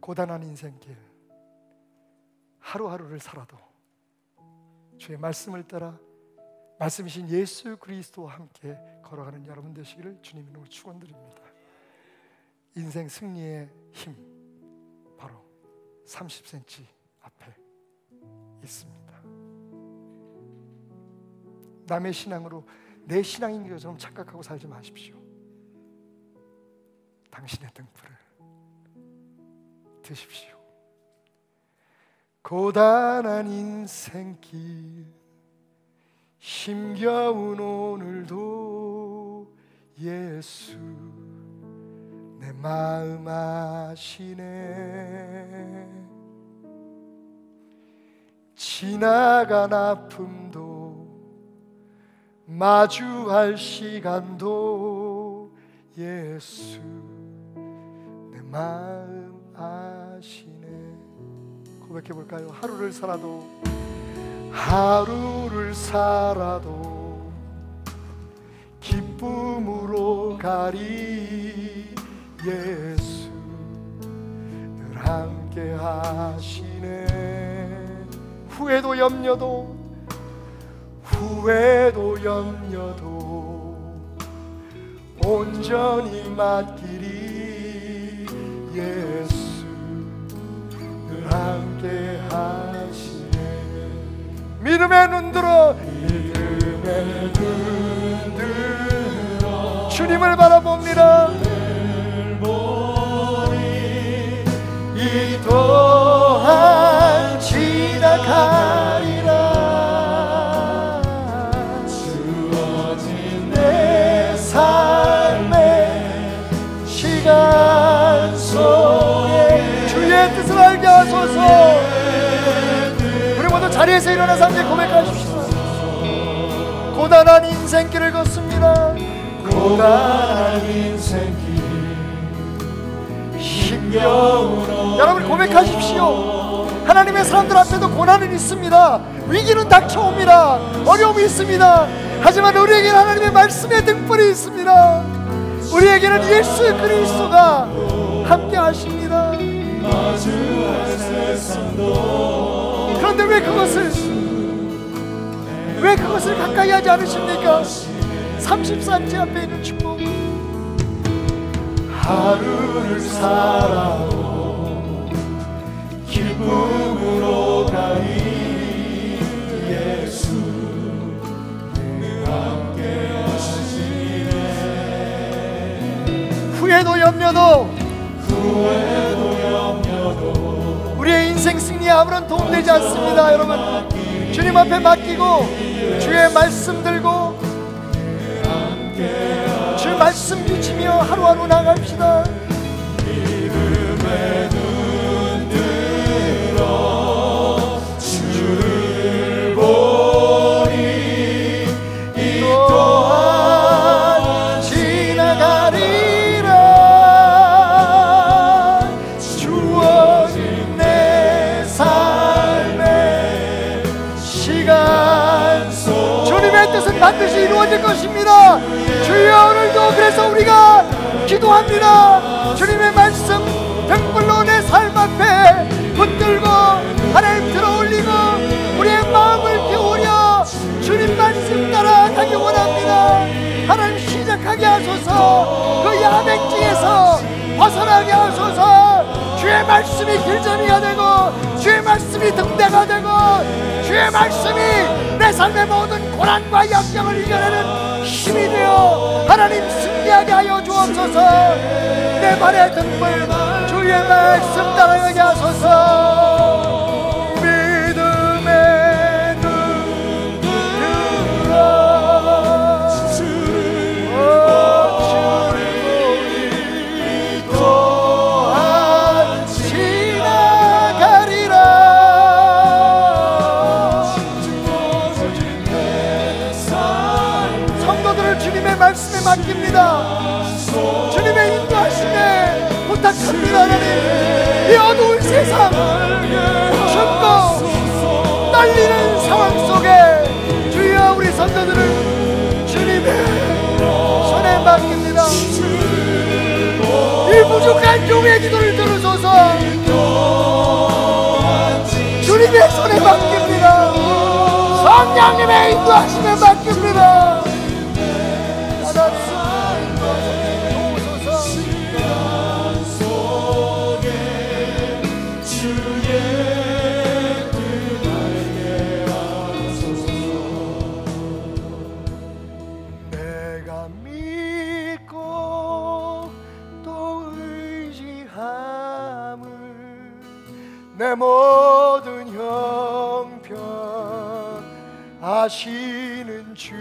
고단한 인생길, 하루하루를 살아도 주의 말씀을 따라 말씀이신 예수 그리스도와 함께 걸어가는 여러분 되시기를 주님 이름으로 축원드립니다. 인생 승리의 힘, 바로 30cm 앞에 있습니다. 남의 신앙으로 내 신앙인 것처럼 착각하고 살지 마십시오. 당신의 등불을 드십시오. 고단한 인생길, 힘겨운 오늘도 예수 내 마음 아시네. 지나간 아픔도 마주할 시간도 예수 내 마음 아시네. 고백해 볼까요? 하루를 살아도 기쁨으로 가리. 예수 늘 함께 하시네. 후회도 염려도 온전히 맡기리. 예수 늘 함께 하시네. 믿음의 눈 들어 주님을 바라봅니다. 이 또한 지나가리라. 주어진 내 삶의 시간 속에 주의 뜻을 알게 하소서. 우리 모두 자리 자리에서 일어나서 함께 고백하십시다. 고단한 인생길을 걷습니다. 고단한 인생길 힘겨운 여러분 고백하십시오. 하나님의 사람들 앞에도 고난은 있습니다. 위기는 닥쳐옵니다. 어려움이 있습니다. 하지만 우리에게는 하나님의 말씀의 등불이 있습니다. 우리에게는 예수 그리스도가 함께 하십니다. 그런데 왜 그것을 가까이 하지 않으십니까? 33째 앞에 있는 축복. 하루를 살아오 기쁨으로 가니 예수 늘 함께 하시네. 후회도 염려도 우리의 인생 승리에 아무런 도움되지 않습니다. 여러분 주님 앞에 맡기고 주의 말씀 들고 주 말씀 비치며 하루하루 나갑시다. 믿음의 눈 들어 주를 보니 이 또한 지나가리라. 주어진 내 삶의 시간 속 주님의 뜻은 반드시 이루어질 것입니다. 주여 오늘도 그래서 우리가 기도합니다. 주님의 말씀 등불로 내 삶 앞에 붙들고 하나님 들어올리고 우리의 마음을 기울여 주님 말씀 따라가기 원합니다. 하나님 시작하게 하소서. 그 야맹증에서 벗어나게 하소서. 주의 말씀이 길잡이가 되고 주의 말씀이 등대가 되고 주의 말씀이 내 삶의 모든 고난과 역경을 이겨내는 힘이 되어 하나님 승리하게 하여 주옵소서. 내 발의 등불 주의 말씀 따라가게 하소서. 믿음의 눈 들어 주를 보니 또한 지나가리라. 성도들을 주님의 말씀에 맡깁니다. 주님의 인도하심에 부탁합니다. 하나님 이 어두운 세상 춥고 떨리는 상황 속에 주여 우리 성도들을 주님의 손에 맡깁니다. 이 부족한 종의 기도를 들으소서. 주님의 손에 맡깁니다. 성령님의 인도하심에 맡깁니다. 내가 믿고 또 의지함을 내 모든 형편 아시는 주님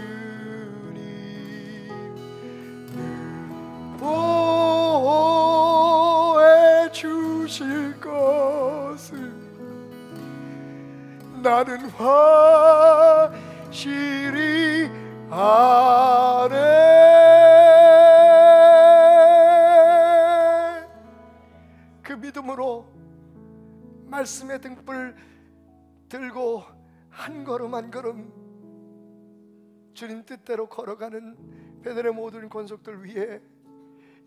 보호해 주실 것을 나는 확실히 아네. 그 믿음으로 말씀의 등불 들고 한 걸음 한 걸음 주님 뜻대로 걸어가는 베들의 모든 권속들 위해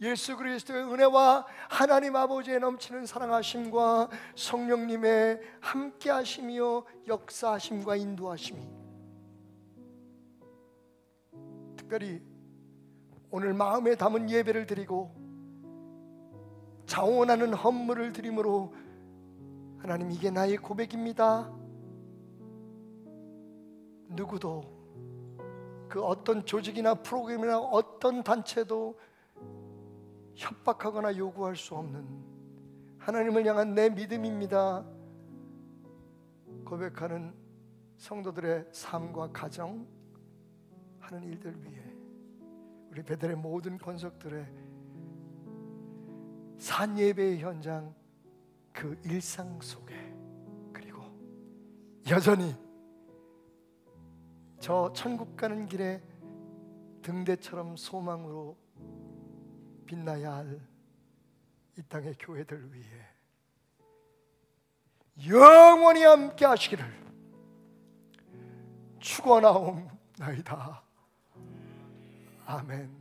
예수 그리스도의 은혜와 하나님 아버지의 넘치는 사랑하심과 성령님의 함께하심이요 역사하심과 인도하심이 특별히 오늘 마음에 담은 예배를 드리고 자원하는 헌물을 드림으로 하나님 이게 나의 고백입니다. 누구도 그 어떤 조직이나 프로그램이나 어떤 단체도 협박하거나 요구할 수 없는 하나님을 향한 내 믿음입니다. 고백하는 성도들의 삶과 가정 하는 일들 위해 우리 베들의 모든 권속들의 산 예배의 현장 그 일상 속에 그리고 여전히 저 천국 가는 길에 등대처럼 소망으로 빛나야 할 이 땅의 교회들 위해 영원히 함께 하시기를 축원하옵나이다. 아멘.